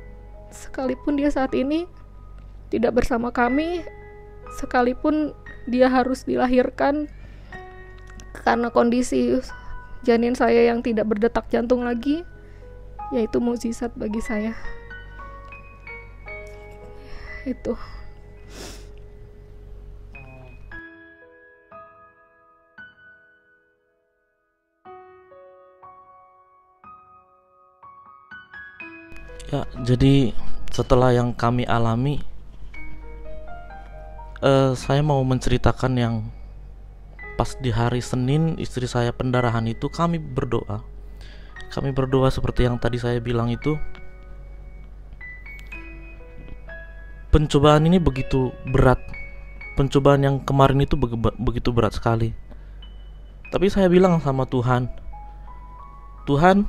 Sekalipun dia saat ini tidak bersama kami, sekalipun dia harus dilahirkan karena kondisi janin saya yang tidak berdetak jantung lagi, yaitu mukjizat bagi saya. Itu. Ya, jadi setelah yang kami alami, saya mau menceritakan yang pas di hari Senin istri saya pendarahan itu, kami berdoa. Kami berdoa seperti yang tadi saya bilang itu. Pencobaan ini begitu berat. Pencobaan yang kemarin itu begitu berat sekali. Tapi saya bilang sama Tuhan, Tuhan,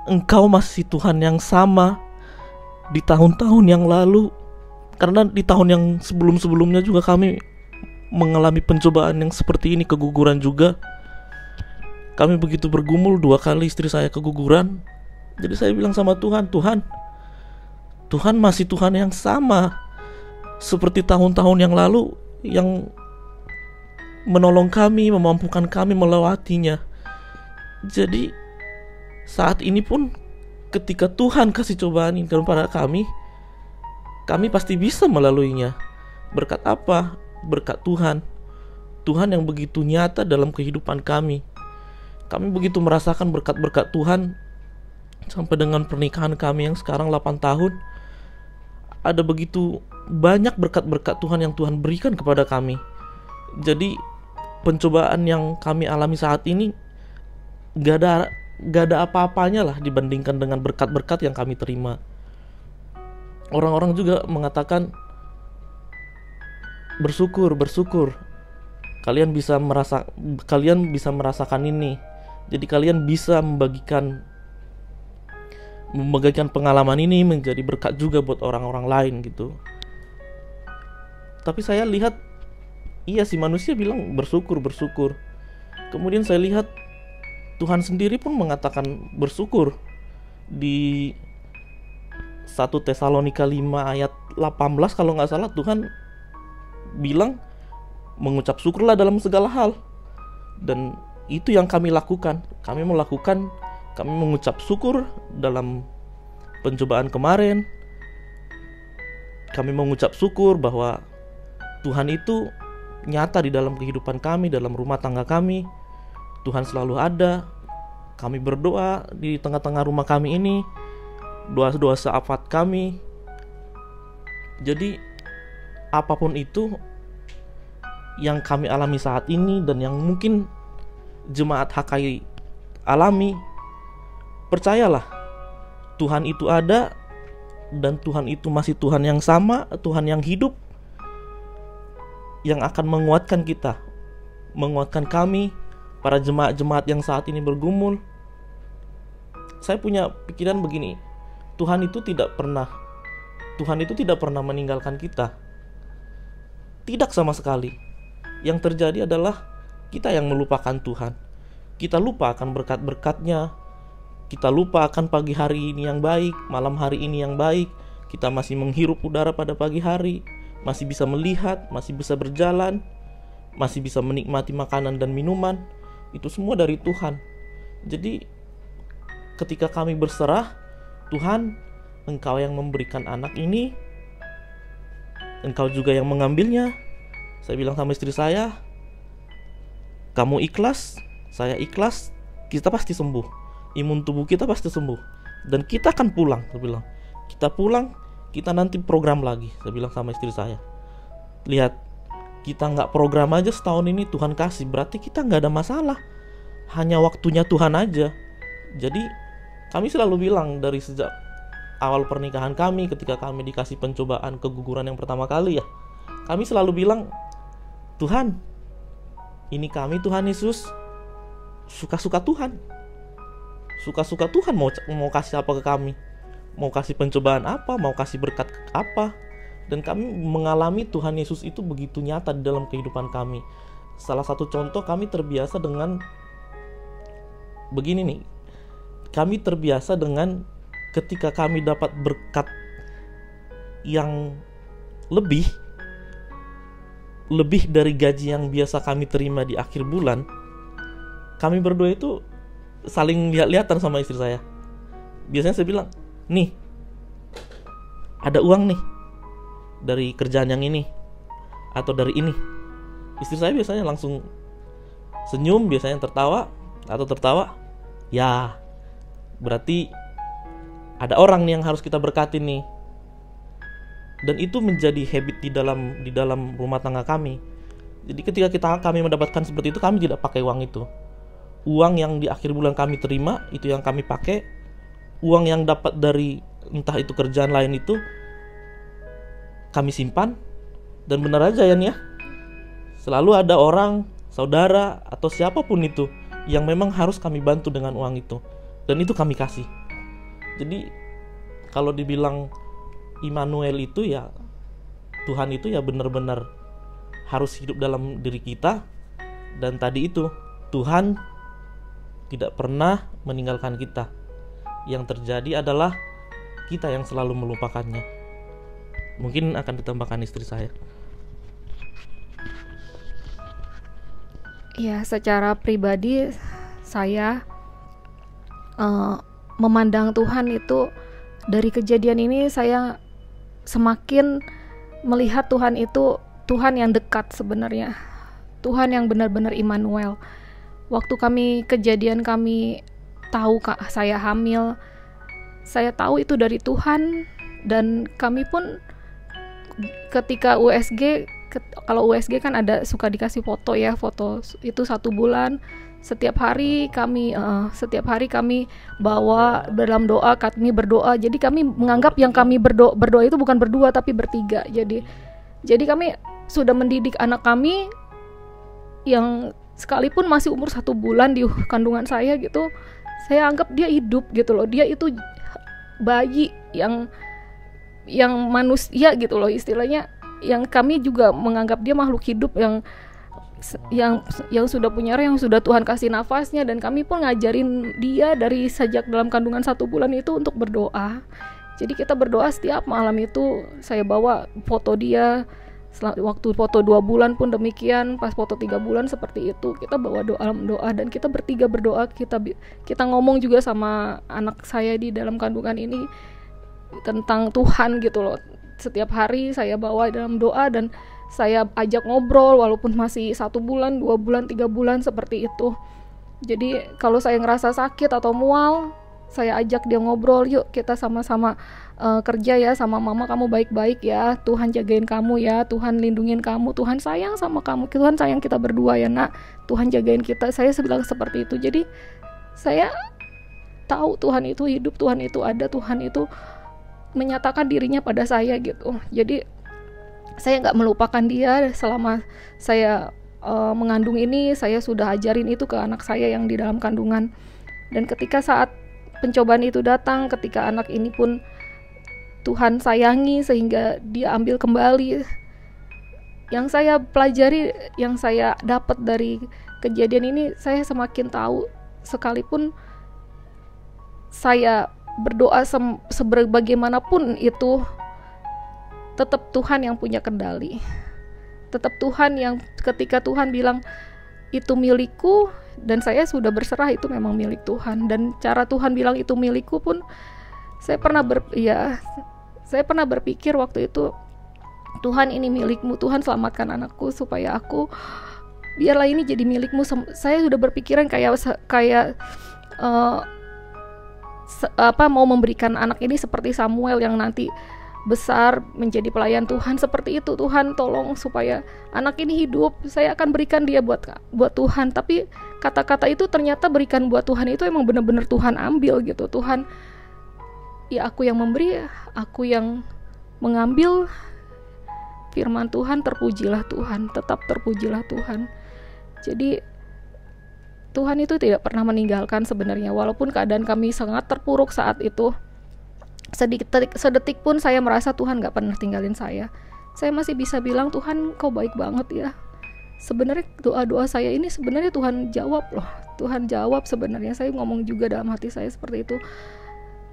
Engkau masih Tuhan yang sama di tahun-tahun yang lalu. Karena di tahun yang sebelum-sebelumnya juga kami mengalami pencobaan yang seperti ini, keguguran juga. Kami begitu bergumul, 2 kali istri saya keguguran. Jadi saya bilang sama Tuhan, Tuhan masih Tuhan yang sama seperti tahun-tahun yang lalu, yang menolong kami, memampukan kami melewatinya. Jadi saat ini pun ketika Tuhan kasih cobaan ini kepada kami pasti bisa melaluinya. Berkat apa? Berkat Tuhan. Tuhan yang begitu nyata dalam kehidupan kami. Kami begitu merasakan berkat-berkat Tuhan sampai dengan pernikahan kami yang sekarang 8 tahun. Ada begitu banyak berkat-berkat Tuhan yang Tuhan berikan kepada kami. Jadi pencobaan yang kami alami saat ini gak ada apa-apanya lah dibandingkan dengan berkat-berkat yang kami terima. Orang-orang juga mengatakan bersyukur. Kalian bisa merasakan ini. Jadi kalian bisa membagikan pengalaman ini menjadi berkat juga buat orang-orang lain gitu. Tapi saya lihat, iya sih, manusia bilang bersyukur. Kemudian saya lihat Tuhan sendiri pun mengatakan bersyukur. Di 1 Tesalonika 5 ayat 18 kalau gak salah, Tuhan bilang mengucap syukurlah dalam segala hal. Dan itu yang kami lakukan. Kami mengucap syukur dalam pencobaan kemarin. Kami mengucap syukur bahwa Tuhan itu nyata di dalam kehidupan kami, dalam rumah tangga kami. Tuhan selalu ada. Kami berdoa di tengah-tengah rumah kami ini, doa-doa syafaat kami. Jadi apapun itu yang kami alami saat ini dan yang mungkin jemaat HKI alami, percayalah, Tuhan itu ada. Dan Tuhan itu masih Tuhan yang sama, Tuhan yang hidup, yang akan menguatkan kita, menguatkan kami, para jemaat-jemaat yang saat ini bergumul. Saya punya pikiran begini, Tuhan itu tidak pernah meninggalkan kita. Tidak sama sekali. Yang terjadi adalah kita yang melupakan Tuhan. Kita lupa akan berkat-berkat-Nya. Kita lupa akan pagi hari ini yang baik, malam hari ini yang baik. Kita masih menghirup udara pada pagi hari, masih bisa melihat, masih bisa berjalan, masih bisa menikmati makanan dan minuman. Itu semua dari Tuhan. Jadi ketika kami berserah, Tuhan, Engkau yang memberikan anak ini, Engkau juga yang mengambilnya. Saya bilang sama istri saya, kamu ikhlas, saya ikhlas, kita pasti sembuh. Imun tubuh kita pasti sembuh. Dan kita akan pulang, saya bilang. Kita pulang, kita nanti program lagi, saya bilang sama istri saya. Lihat, kita nggak program aja setahun ini Tuhan kasih, berarti kita nggak ada masalah. Hanya waktunya Tuhan aja. Jadi kami selalu bilang dari sejak awal pernikahan kami, ketika kami dikasih pencobaan keguguran yang pertama kali ya, kami selalu bilang, Tuhan, ini kami Tuhan Yesus, suka-suka Tuhan. Suka-suka Tuhan mau kasih apa ke kami, mau kasih pencobaan apa, mau kasih berkat apa. Dan kami mengalami Tuhan Yesus itu begitu nyata di dalam kehidupan kami. Salah satu contoh, kami terbiasa dengan begini nih. Kami terbiasa dengan ketika kami dapat berkat yang lebih dari gaji yang biasa kami terima di akhir bulan, kami berdua itu saling lihat-lihatan sama istri saya. Biasanya saya bilang, nih, ada uang nih dari kerjaan yang ini atau dari ini. Istri saya biasanya langsung senyum, biasanya tertawa, ya berarti ada orang nih yang harus kita berkatin nih. Dan itu menjadi habit di dalam rumah tangga kami. Jadi ketika kami mendapatkan seperti itu, kami tidak pakai uang itu. Uang yang di akhir bulan kami terima, itu yang kami pakai. Uang yang dapat dari entah itu kerjaan lain itu kami simpan. Dan benar aja ya, selalu ada orang, saudara atau siapapun itu yang memang harus kami bantu dengan uang itu. Dan itu kami kasih. Jadi kalau dibilang Immanuel itu ya, Tuhan itu ya benar-benar harus hidup dalam diri kita. Dan tadi itu, Tuhan tidak pernah meninggalkan kita. Yang terjadi adalah kita yang selalu melupakannya. Mungkin akan ditambahkan istri saya. Ya, secara pribadi saya memandang Tuhan itu, dari kejadian ini saya semakin melihat Tuhan itu Tuhan yang dekat sebenarnya. Tuhan yang benar-benar Immanuel. Waktu kejadian kami tahu saya hamil, saya tahu itu dari Tuhan. Dan kami pun ketika USG, kalau USG kan ada suka dikasih foto ya, foto itu 1 bulan. Setiap hari kami bawa dalam doa, kami berdoa. Jadi kami menganggap yang kami berdoa itu bukan berdua tapi bertiga. Jadi kami sudah mendidik anak kami yang sekalipun masih umur 1 bulan di kandungan saya gitu, saya anggap dia hidup gitu loh. Dia itu bayi yang manusia gitu loh istilahnya. Yang kami juga menganggap dia makhluk hidup yang sudah punya roh, yang sudah Tuhan kasih nafasnya. Dan kami pun ngajarin dia dari sejak dalam kandungan 1 bulan itu untuk berdoa. Jadi kita berdoa setiap malam itu. Saya bawa foto dia, waktu foto 2 bulan pun demikian, pas foto 3 bulan seperti itu. Kita bawa doa dan kita bertiga berdoa. Kita ngomong juga sama anak saya di dalam kandungan ini tentang Tuhan gitu loh. Setiap hari saya bawa dalam doa dan saya ajak ngobrol walaupun masih 1 bulan, 2 bulan, 3 bulan seperti itu. Jadi kalau saya ngerasa sakit atau mual, saya ajak dia ngobrol, yuk kita sama-sama kerja ya sama mama, kamu baik-baik ya, Tuhan jagain kamu ya, Tuhan lindungin kamu, Tuhan sayang sama kamu, Tuhan sayang kita berdua ya nak, Tuhan jagain kita. Saya bilang seperti itu. Jadi saya tahu Tuhan itu hidup, Tuhan itu ada, Tuhan itu menyatakan dirinya pada saya gitu. Jadi saya nggak melupakan dia. Selama saya mengandung ini, saya sudah ajarin itu ke anak saya yang di dalam kandungan. Dan ketika saat pencobaan itu datang, ketika anak ini pun Tuhan sayangi sehingga dia ambil kembali. Yang saya pelajari, yang saya dapat dari kejadian ini, saya semakin tahu, sekalipun saya berdoa sebagaimanapun itu, tetap Tuhan yang punya kendali. Tetap Tuhan yang ketika Tuhan bilang itu milikku, dan saya sudah berserah itu memang milik Tuhan. Dan cara Tuhan bilang itu milikku pun saya pernah berpikir waktu itu, Tuhan ini milikmu, Tuhan selamatkan anakku supaya aku, biarlah ini jadi milikmu. Saya sudah berpikiran mau memberikan anak ini seperti Samuel yang nanti besar menjadi pelayan Tuhan. Seperti itu, Tuhan tolong supaya anak ini hidup, saya akan berikan dia buat Tuhan. Tapi kata-kata itu ternyata berikan buat Tuhan itu emang benar-benar Tuhan ambil gitu. Tuhan, ya aku yang memberi, aku yang mengambil. Firman Tuhan, terpujilah Tuhan, tetap terpujilah Tuhan. Jadi Tuhan itu tidak pernah meninggalkan sebenarnya, walaupun keadaan kami sangat terpuruk saat itu. Sedetik pun saya merasa Tuhan gak pernah tinggalin saya. Saya masih bisa bilang, Tuhan kau baik banget ya. Sebenarnya doa-doa saya ini sebenarnya Tuhan jawab loh. Tuhan jawab sebenarnya. Saya ngomong juga dalam hati saya seperti itu.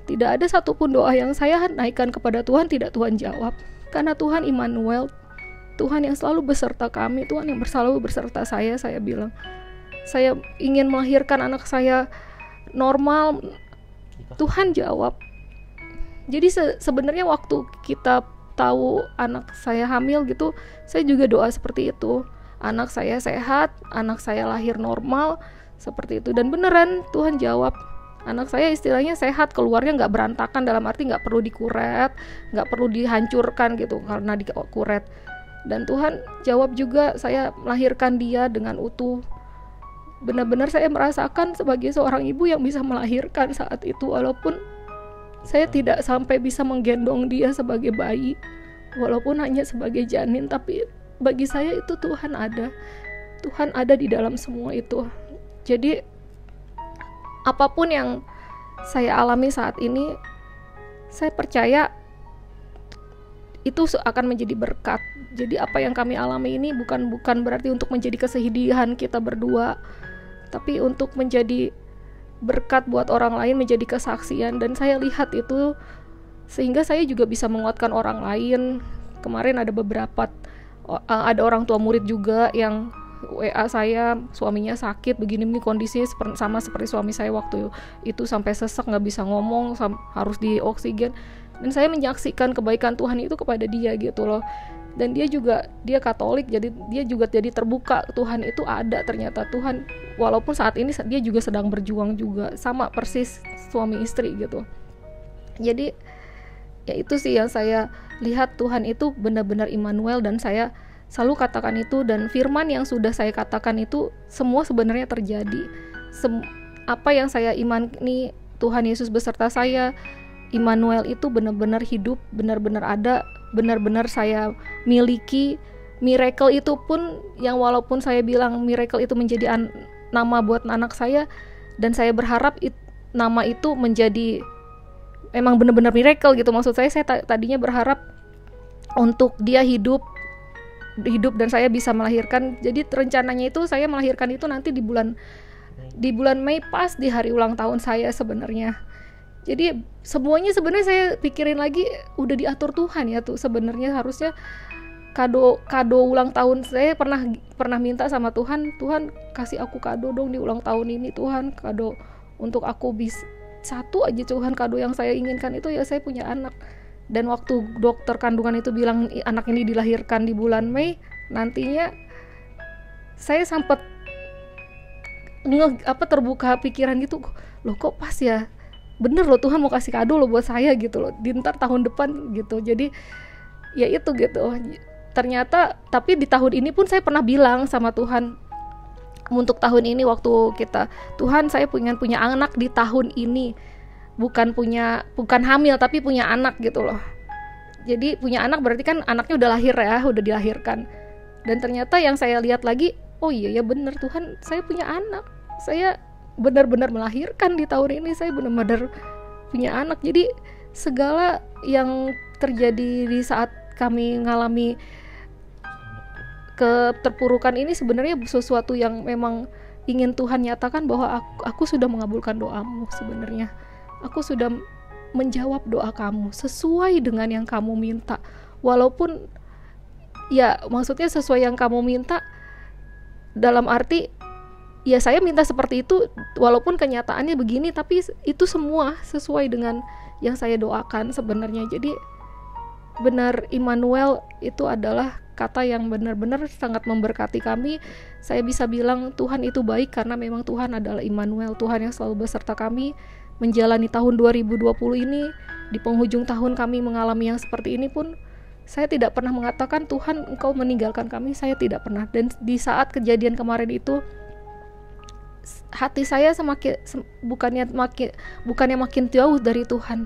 Tidak ada satupun doa yang saya naikkan kepada Tuhan tidak Tuhan jawab. Karena Tuhan Immanuel, Tuhan yang selalu beserta kami, Tuhan yang selalu beserta saya bilang. Saya ingin melahirkan anak saya normal, Tuhan jawab. Jadi sebenarnya waktu kita tahu anak saya hamil gitu, saya juga doa seperti itu. Anak saya sehat, anak saya lahir normal, seperti itu. Dan beneran Tuhan jawab. Anak saya istilahnya sehat, keluarnya nggak berantakan, dalam arti nggak perlu dikuret, nggak perlu dihancurkan gitu karena dikuret. Dan Tuhan jawab juga, saya melahirkan dia dengan utuh. Benar-benar saya merasakan sebagai seorang ibu yang bisa melahirkan saat itu, walaupun saya tidak sampai bisa menggendong dia sebagai bayi, walaupun hanya sebagai janin, tapi bagi saya itu Tuhan ada di dalam semua itu. Jadi apapun yang saya alami saat ini, saya percaya itu akan menjadi berkat. Jadi apa yang kami alami ini bukan berarti untuk menjadi kesedihan kita berdua, tapi untuk menjadi berkat buat orang lain, menjadi kesaksian. Dan saya lihat itu sehingga saya juga bisa menguatkan orang lain. Kemarin ada orang tua murid juga yang WA saya, suaminya sakit begini kondisinya sama seperti suami saya waktu itu, sampai sesak, nggak bisa ngomong, harus di oksigen. Dan saya menyaksikan kebaikan Tuhan itu kepada dia gitu loh. Dan dia Katolik, jadi dia juga jadi terbuka, Tuhan itu ada ternyata. Tuhan, walaupun saat ini dia juga sedang berjuang juga, sama persis suami istri gitu. Jadi ya itu sih yang saya lihat, Tuhan itu benar-benar Immanuel. Dan saya selalu katakan itu, dan firman yang sudah saya katakan itu semua sebenarnya terjadi. Apa yang saya imani, Tuhan Yesus beserta saya, Immanuel itu benar-benar hidup, benar-benar ada, benar-benar saya miliki. Miracle itu pun yang walaupun saya bilang miracle itu menjadi nama buat anak saya, dan saya berharap nama itu menjadi memang benar-benar miracle gitu. Maksud saya tadinya berharap untuk dia hidup dan saya bisa melahirkan. Jadi rencananya itu saya melahirkan itu nanti di bulan Mei, pas di hari ulang tahun saya sebenarnya. Jadi semuanya sebenarnya saya pikirin lagi udah diatur Tuhan ya tuh. Sebenarnya harusnya kado ulang tahun saya pernah minta sama Tuhan kasih aku kado dong di ulang tahun ini Tuhan, kado untuk aku bisa satu aja Tuhan, kado yang saya inginkan itu ya saya punya anak. Dan waktu dokter kandungan itu bilang anak ini dilahirkan di bulan Mei, nantinya saya sempat terbuka pikiran gitu, loh kok pas ya, bener loh Tuhan mau kasih kado loh buat saya gitu loh, di ntar tahun depan gitu. Jadi ya itu gitu ternyata. Tapi di tahun ini pun saya pernah bilang sama Tuhan, untuk tahun ini waktu Tuhan saya punya anak di tahun ini, bukan hamil tapi punya anak gitu loh. Jadi punya anak berarti kan anaknya udah lahir ya, udah dilahirkan. Dan ternyata yang saya lihat lagi, oh iya ya bener Tuhan, saya punya anak, saya benar-benar melahirkan di tahun ini, saya benar-benar punya anak. Jadi segala yang terjadi di saat kami mengalami keterpurukan ini sebenarnya sesuatu yang memang ingin Tuhan nyatakan bahwa aku sudah mengabulkan doamu. Sebenarnya aku sudah menjawab doa kamu sesuai dengan yang kamu minta. Walaupun ya maksudnya sesuai yang kamu minta dalam arti ya saya minta seperti itu, walaupun kenyataannya begini, tapi itu semua sesuai dengan yang saya doakan sebenarnya. Jadi benar, Immanuel itu adalah kata yang benar-benar sangat memberkati kami. Saya bisa bilang Tuhan itu baik karena memang Tuhan adalah Immanuel, Tuhan yang selalu beserta kami menjalani tahun 2020 ini. Di penghujung tahun kami mengalami yang seperti ini pun saya tidak pernah mengatakan Tuhan engkau meninggalkan kami, saya tidak pernah. Dan di saat kejadian kemarin itu hati saya bukannya makin jauh dari Tuhan.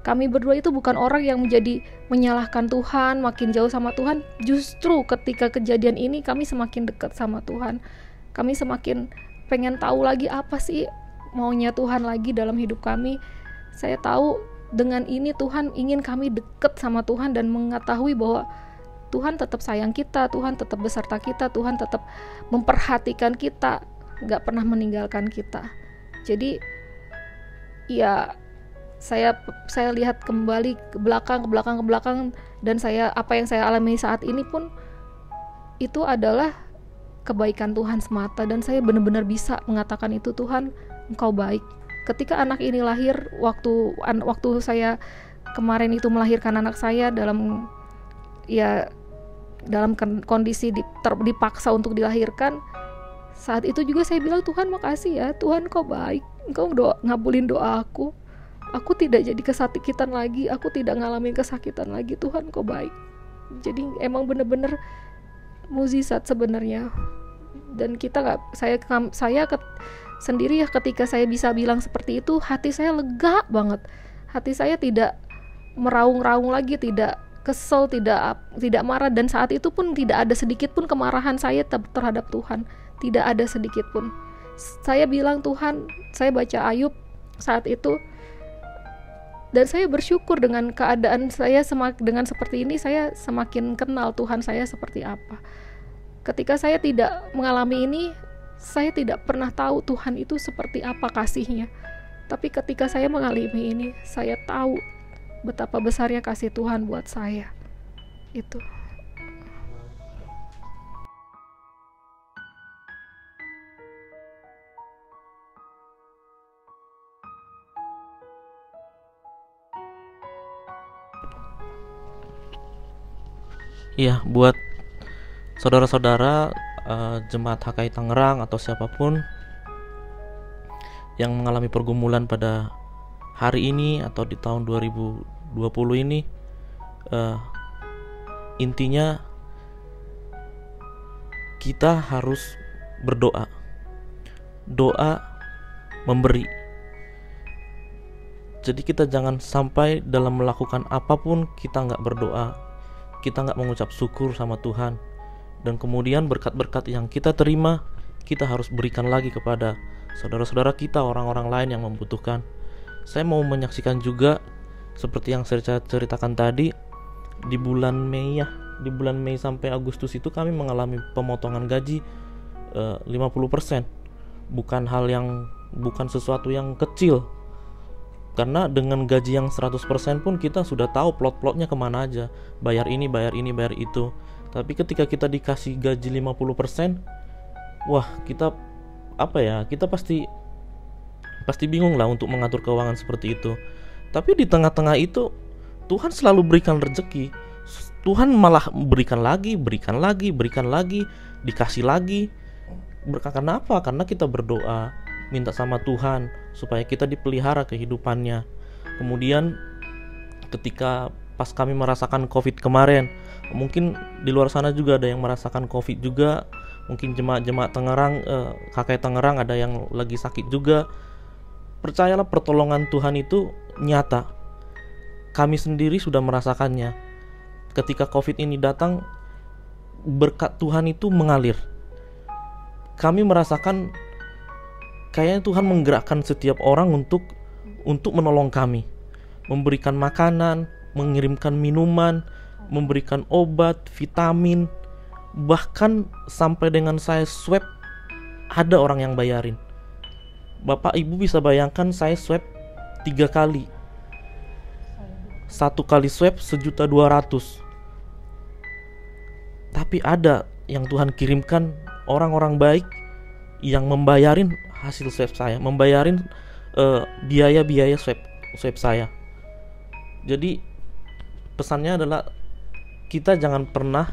Kami berdua itu bukan orang yang menjadi menyalahkan Tuhan, makin jauh sama Tuhan. Justru ketika kejadian ini kami semakin dekat sama Tuhan. Kami semakin pengen tahu lagi apa sih maunya Tuhan lagi dalam hidup kami. Saya tahu dengan ini Tuhan ingin kami dekat sama Tuhan dan mengetahui bahwa Tuhan tetap sayang kita, Tuhan tetap beserta kita, Tuhan tetap memperhatikan kita, gak pernah meninggalkan kita. Jadi ya saya lihat kembali ke belakang dan apa yang saya alami saat ini pun itu adalah kebaikan Tuhan semata, dan saya benar-benar bisa mengatakan itu, Tuhan engkau baik. Ketika anak ini lahir, waktu saya kemarin itu melahirkan anak saya dalam kondisi dipaksa untuk dilahirkan, saat itu juga saya bilang, Tuhan makasih ya, Tuhan engkau baik, engkau ngabulin doa aku tidak jadi kesakitan lagi, aku tidak ngalamin kesakitan lagi, Tuhan kau baik. Jadi emang bener-bener mukjizat sebenarnya. Dan saya sendiri ya, ketika saya bisa bilang seperti itu, hati saya lega banget. Hati saya tidak meraung-raung lagi, tidak kesel, tidak marah. Dan saat itu pun tidak ada sedikit pun kemarahan saya terhadap Tuhan, tidak ada sedikit pun. Saya bilang, Tuhan, saya baca Ayub saat itu, dan saya bersyukur dengan keadaan saya dengan seperti ini, saya semakin kenal Tuhan saya seperti apa. Ketika saya tidak mengalami ini, saya tidak pernah tahu Tuhan itu seperti apa kasihnya. Tapi ketika saya mengalami ini, saya tahu betapa besarnya kasih Tuhan buat saya. Itu. Iya, buat saudara-saudara jemaat HKI Tangerang atau siapapun yang mengalami pergumulan pada hari ini atau di tahun 2020 ini, intinya kita harus berdoa. Doa memberi. Jadi kita jangan sampai dalam melakukan apapun kita nggak berdoa, kita nggak mengucap syukur sama Tuhan, dan kemudian berkat-berkat yang kita terima kita harus berikan lagi kepada saudara-saudara kita, orang-orang lain yang membutuhkan. Saya mau menyaksikan juga seperti yang saya ceritakan tadi, di bulan Mei sampai Agustus itu kami mengalami pemotongan gaji 50%. Bukan sesuatu yang kecil, karena dengan gaji yang 100% pun kita sudah tahu plot-plotnya kemana aja, bayar ini, bayar itu. Tapi ketika kita dikasih gaji 50%, wah, kita pasti bingung lah untuk mengatur keuangan seperti itu. Tapi di tengah-tengah itu Tuhan selalu berikan rezeki. Tuhan malah berikan lagi, dikasih lagi. Kenapa? Karena kita berdoa, minta sama Tuhan supaya kita dipelihara kehidupannya. Kemudian ketika pas kami merasakan COVID kemarin, mungkin di luar sana juga ada yang merasakan COVID juga. Mungkin jemaat-jemaat Tangerang, KKI Tangerang ada yang lagi sakit juga. Percayalah, pertolongan Tuhan itu nyata. Kami sendiri sudah merasakannya. Ketika COVID ini datang, berkat Tuhan itu mengalir. Kami merasakan kayaknya Tuhan menggerakkan setiap orang untuk menolong kami, memberikan makanan, mengirimkan minuman, memberikan obat, vitamin, bahkan sampai dengan saya swab ada orang yang bayarin. Bapak Ibu bisa bayangkan, saya swab 3 kali. 1 kali swab 1.200.000. Tapi ada yang Tuhan kirimkan orang-orang baik yang membayarin hasil swab saya, membayarin biaya-biaya swab saya. Jadi pesannya adalah kita jangan pernah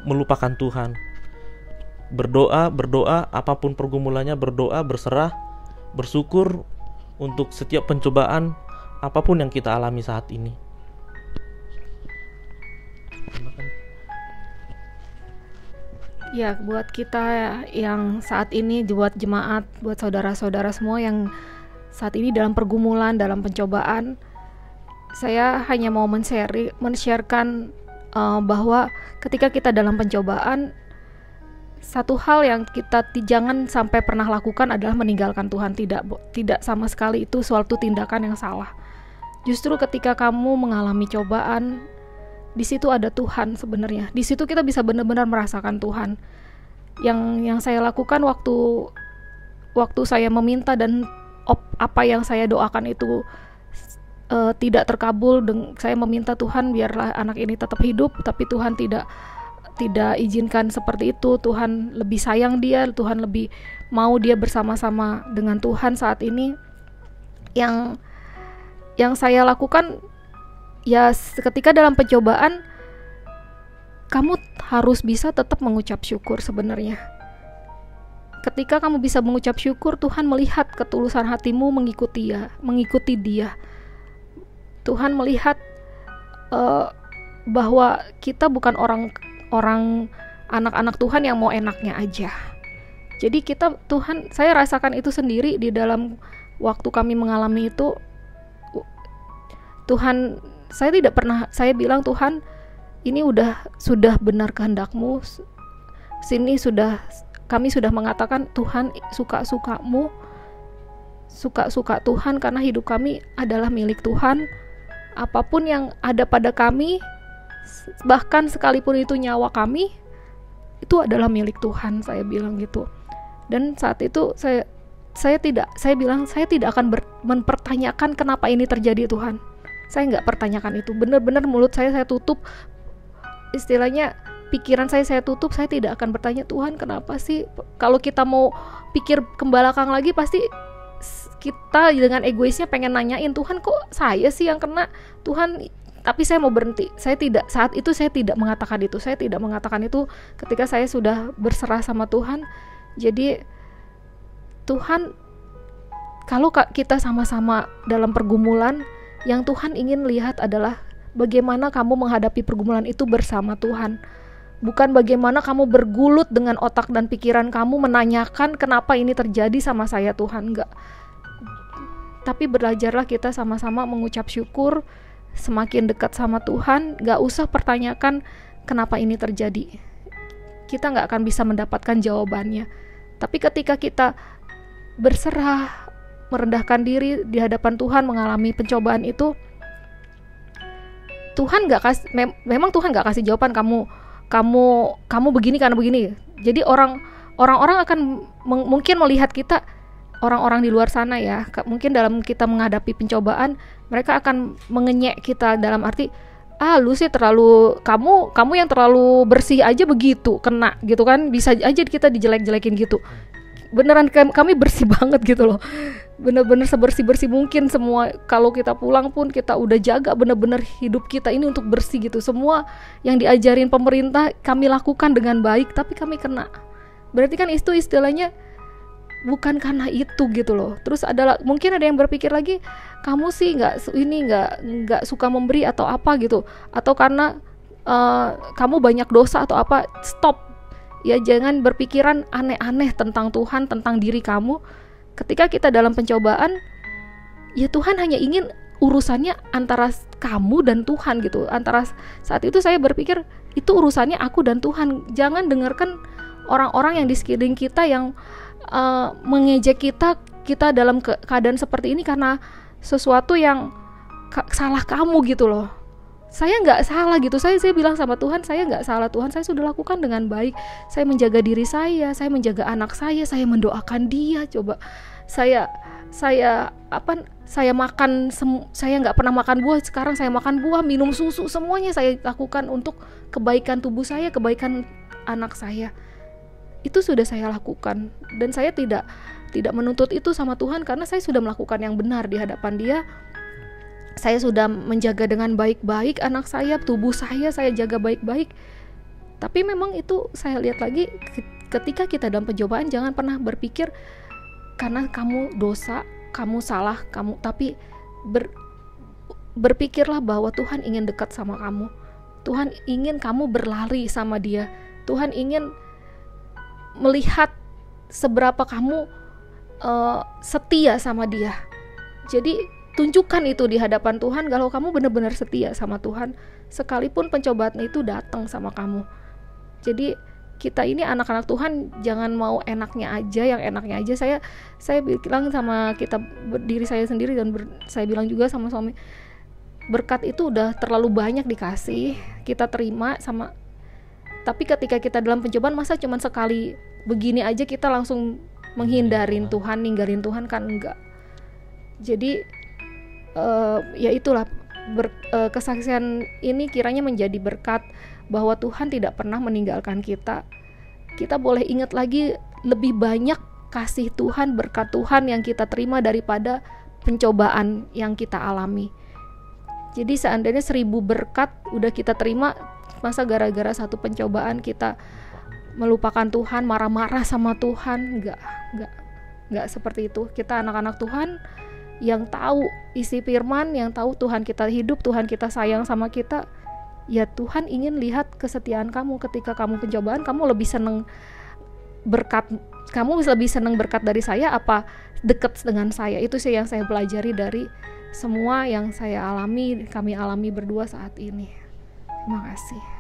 melupakan Tuhan. Berdoa apapun pergumulannya, berdoa, berserah, bersyukur untuk setiap pencobaan apapun yang kita alami saat ini. Ya, buat kita yang saat ini, buat jemaat, buat saudara-saudara semua yang saat ini dalam pergumulan, dalam pencobaan, saya hanya mau men-sharekan bahwa ketika kita dalam pencobaan, satu hal yang kita jangan sampai pernah lakukan adalah meninggalkan Tuhan. Tidak sama sekali, itu suatu tindakan yang salah. Justru ketika kamu mengalami cobaan, di situ ada Tuhan sebenarnya. Di situ kita bisa benar-benar merasakan Tuhan. Yang saya lakukan waktu saya meminta dan apa yang saya doakan itu tidak terkabul. Saya meminta Tuhan biarlah anak ini tetap hidup, tapi Tuhan tidak izinkan seperti itu. Tuhan lebih sayang dia, Tuhan lebih mau dia bersama-sama dengan Tuhan saat ini. Yang saya lakukan ya, ketika dalam pencobaan kamu harus bisa tetap mengucap syukur sebenarnya. Ketika kamu bisa mengucap syukur, Tuhan melihat ketulusan hatimu mengikuti dia. Tuhan melihat bahwa kita bukan orang anak-anak Tuhan yang mau enaknya aja. Jadi saya rasakan itu sendiri di dalam waktu kami mengalami itu. Tuhan, saya bilang, Tuhan, ini sudah benar kehendak-Mu. Kami sudah mengatakan, Tuhan, suka-suka-Mu, suka Tuhan, karena hidup kami adalah milik Tuhan. Apapun yang ada pada kami, bahkan sekalipun itu nyawa kami, itu adalah milik Tuhan, saya bilang gitu. Dan saat itu saya tidak akan mempertanyakan kenapa ini terjadi, Tuhan. Saya nggak pertanyakan itu. Benar-benar mulut saya tutup, istilahnya pikiran saya tutup. Saya tidak akan bertanya, Tuhan kenapa sih? Kalau kita mau pikir ke belakang lagi, pasti kita dengan egoisnya pengen nanyain, Tuhan kok saya sih yang kena, Tuhan. Tapi saya mau berhenti. Saat itu saya tidak mengatakan itu. Saya tidak mengatakan itu ketika saya sudah berserah sama Tuhan. Jadi Tuhan, kalau kita sama-sama dalam pergumulan, yang Tuhan ingin lihat adalah bagaimana kamu menghadapi pergumulan itu bersama Tuhan. Bukan bagaimana kamu bergulut dengan otak dan pikiran kamu menanyakan kenapa ini terjadi sama saya, Tuhan. Enggak. Tapi belajarlah kita sama-sama mengucap syukur, semakin dekat sama Tuhan. Gak usah pertanyakan kenapa ini terjadi. Kita gak akan bisa mendapatkan jawabannya. Tapi ketika kita berserah, merendahkan diri di hadapan Tuhan, mengalami pencobaan itu, Tuhan memang Tuhan nggak kasih jawaban kamu begini karena begini. Jadi orang-orang akan mungkin melihat kita, orang-orang di luar sana ya, mungkin dalam kita menghadapi pencobaan, mereka akan mengenyek kita dalam arti, lu sih kamu yang terlalu bersih aja begitu kena gitu kan, bisa aja kita dijelek-jelekin gitu. Beneran kami bersih banget gitu loh, bener-bener sebersih-bersih mungkin. Semua kalau kita pulang pun kita udah jaga bener-bener hidup kita ini untuk bersih gitu. Semua yang diajarin pemerintah kami lakukan dengan baik, tapi kami kena. Berarti kan itu istilahnya bukan karena itu gitu loh. Terus mungkin ada yang berpikir lagi, kamu sih nggak suka memberi atau apa gitu, atau karena kamu banyak dosa atau apa. Stop. Ya, jangan berpikiran aneh-aneh tentang Tuhan, tentang diri kamu. Ketika kita dalam pencobaan, ya Tuhan hanya ingin urusannya antara kamu dan Tuhan gitu. Saat itu saya berpikir itu urusannya aku dan Tuhan. Jangan dengarkan orang-orang yang di sekeliling kita yang mengejek kita dalam keadaan seperti ini karena sesuatu yang salah kamu gitu loh. Saya nggak salah gitu. Saya bilang sama Tuhan, saya nggak salah Tuhan. Saya sudah lakukan dengan baik. Saya menjaga diri saya menjaga anak saya mendoakan dia. Coba saya makan, saya nggak pernah makan buah. Sekarang saya makan buah, minum susu, semuanya saya lakukan untuk kebaikan tubuh saya, kebaikan anak saya. itu sudah saya lakukan, dan saya tidak menuntut itu sama Tuhan, karena saya sudah melakukan yang benar di hadapan Dia. Saya sudah menjaga dengan baik-baik anak saya, tubuh saya jaga baik-baik. Tapi memang itu saya lihat lagi, ketika kita dalam pencobaan, jangan pernah berpikir karena kamu dosa, kamu salah, tapi berpikirlah bahwa Tuhan ingin dekat sama kamu. Tuhan ingin kamu berlari sama Dia. Tuhan ingin melihat seberapa kamu setia sama Dia. Jadi tunjukkan itu di hadapan Tuhan kalau kamu benar-benar setia sama Tuhan, sekalipun pencobaan itu datang sama kamu. Jadi kita ini anak-anak Tuhan, jangan mau enaknya aja, yang enaknya aja. Saya bilang sama diri saya sendiri, dan saya bilang juga sama suami, berkat itu udah terlalu banyak dikasih, kita terima sama. Tapi ketika kita dalam pencobaan, masa cuman sekali begini aja kita langsung menghindarin Tuhan, ninggalin Tuhan, kan enggak. Jadi ya itulah, kesaksian ini kiranya menjadi berkat bahwa Tuhan tidak pernah meninggalkan kita. Kita boleh ingat lagi lebih banyak kasih Tuhan, berkat Tuhan yang kita terima daripada pencobaan yang kita alami. Jadi seandainya 1000 berkat udah kita terima, masa gara-gara satu pencobaan kita melupakan Tuhan, marah-marah sama Tuhan? Enggak seperti itu. Kita anak-anak Tuhan yang tahu isi firman, yang tahu Tuhan kita hidup, Tuhan kita sayang sama kita. Ya Tuhan ingin lihat kesetiaan kamu. Ketika kamu pencobaan, kamu lebih senang berkat dari saya apa dekat dengan saya. Itu sih yang saya pelajari dari semua yang kami alami berdua saat ini. Terima kasih.